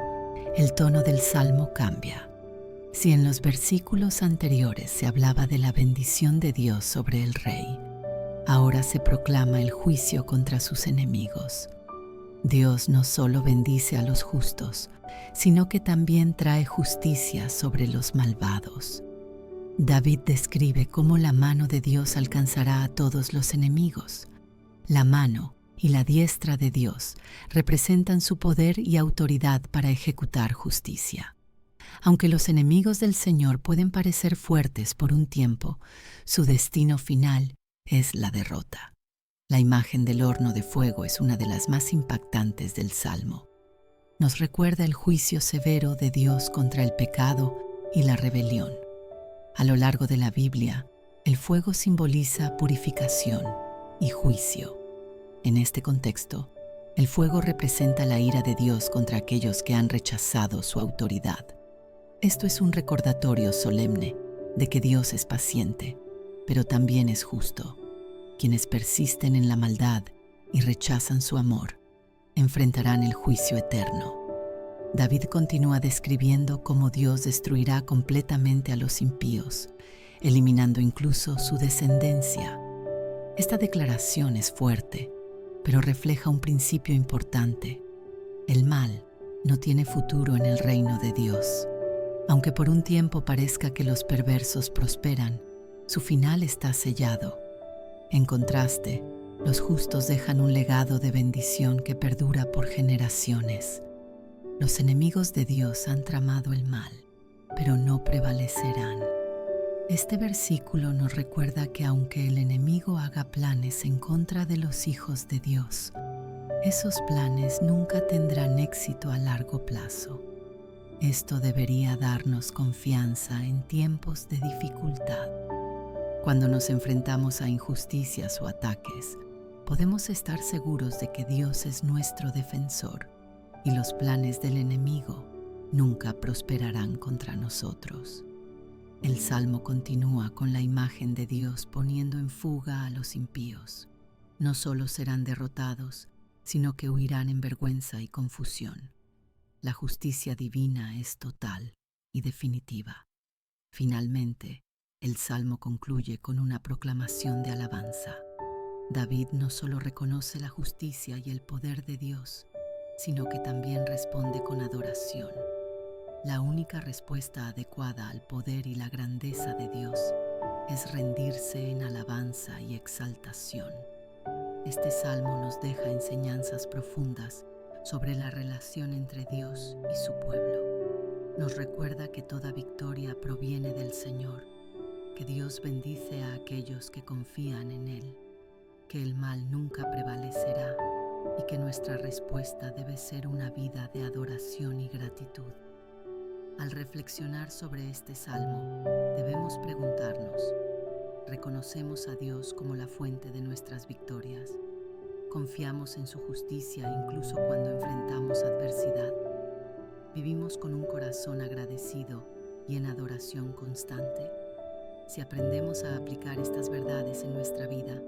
el tono del Salmo cambia. Si en los versículos anteriores se hablaba de la bendición de Dios sobre el rey, ahora se proclama el juicio contra sus enemigos. Dios no solo bendice a los justos, sino que también trae justicia sobre los malvados. David describe cómo la mano de Dios alcanzará a todos los enemigos. La mano y la diestra de Dios representan su poder y autoridad para ejecutar justicia. Aunque los enemigos del Señor pueden parecer fuertes por un tiempo, su destino final es la derrota. La imagen del horno de fuego es una de las más impactantes del Salmo. Nos recuerda el juicio severo de Dios contra el pecado y la rebelión. A lo largo de la Biblia, el fuego simboliza purificación y juicio. En este contexto, el fuego representa la ira de Dios contra aquellos que han rechazado su autoridad. Esto es un recordatorio solemne de que Dios es paciente, pero también es justo. Quienes persisten en la maldad y rechazan su amor, enfrentarán el juicio eterno. David continúa describiendo cómo Dios destruirá completamente a los impíos, eliminando incluso su descendencia. Esta declaración es fuerte, pero refleja un principio importante. El mal no tiene futuro en el reino de Dios. Aunque por un tiempo parezca que los perversos prosperan, su final está sellado. En contraste, los justos dejan un legado de bendición que perdura por generaciones. Los enemigos de Dios han tramado el mal, pero no prevalecerán. Este versículo nos recuerda que aunque el enemigo haga planes en contra de los hijos de Dios, esos planes nunca tendrán éxito a largo plazo. Esto debería darnos confianza en tiempos de dificultad. Cuando nos enfrentamos a injusticias o ataques, podemos estar seguros de que Dios es nuestro defensor y los planes del enemigo nunca prosperarán contra nosotros. El Salmo continúa con la imagen de Dios poniendo en fuga a los impíos. No solo serán derrotados, sino que huirán en vergüenza y confusión. La justicia divina es total y definitiva. Finalmente, el Salmo concluye con una proclamación de alabanza. David no solo reconoce la justicia y el poder de Dios, sino que también responde con adoración. La única respuesta adecuada al poder y la grandeza de Dios es rendirse en alabanza y exaltación. Este salmo nos deja enseñanzas profundas sobre la relación entre Dios y su pueblo. Nos recuerda que toda victoria proviene del Señor, que Dios bendice a aquellos que confían en Él, que el mal nunca prevalecerá y que nuestra respuesta debe ser una vida de adoración y gratitud. Al reflexionar sobre este salmo, debemos preguntarnos: ¿reconocemos a Dios como la fuente de nuestras victorias? ¿Confiamos en su justicia incluso cuando enfrentamos adversidad? ¿Vivimos con un corazón agradecido y en adoración constante? Si aprendemos a aplicar estas verdades en nuestra vida,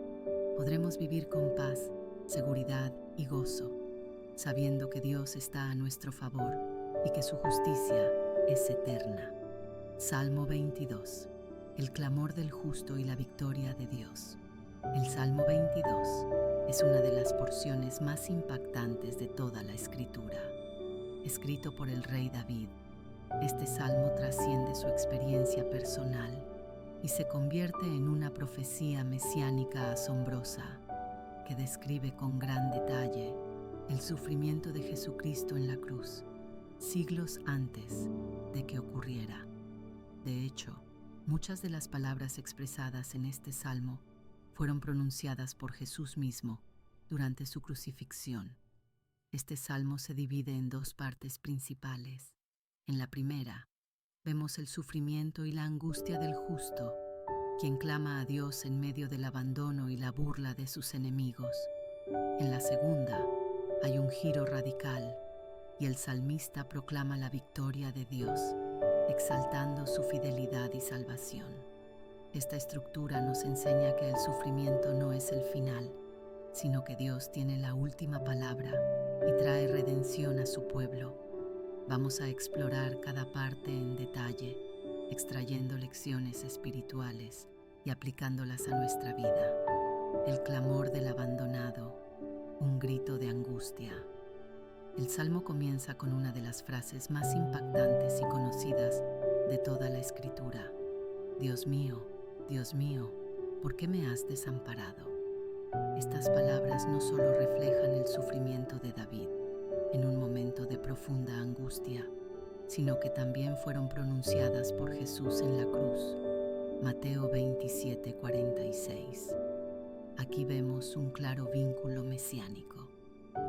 podremos vivir con paz, seguridad y gozo, sabiendo que Dios está a nuestro favor y que su justicia es eterna. Salmo 22. El clamor del justo y la victoria de Dios. El Salmo 22 es una de las porciones más impactantes de toda la Escritura. Escrito por el rey David, este salmo trasciende su experiencia personal y se convierte en una profecía mesiánica asombrosa que describe con gran detalle el sufrimiento de Jesucristo en la cruz, siglos antes de que ocurriera. De hecho, muchas de las palabras expresadas en este salmo fueron pronunciadas por Jesús mismo durante su crucifixión. Este salmo se divide en dos partes principales. En la primera, vemos el sufrimiento y la angustia del justo, quien clama a Dios en medio del abandono y la burla de sus enemigos. En la segunda, hay un giro radical y el salmista proclama la victoria de Dios, exaltando su fidelidad y salvación. Esta estructura nos enseña que el sufrimiento no es el final, sino que Dios tiene la última palabra y trae redención a su pueblo. Vamos a explorar cada parte en detalle, extrayendo lecciones espirituales y aplicándolas a nuestra vida. El clamor del abandonado, un grito de angustia. El salmo comienza con una de las frases más impactantes y conocidas de toda la Escritura. Dios mío, ¿por qué me has desamparado? Estas palabras no solo reflejan el sufrimiento de David en un momento de profunda angustia, sino que también fueron pronunciadas por Jesús en la cruz. Mateo 27:46. Aquí vemos un claro vínculo mesiánico,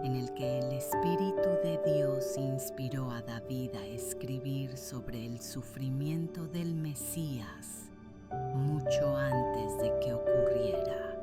en el que el Espíritu de Dios inspiró a David a escribir sobre el sufrimiento del Mesías mucho antes de que ocurriera.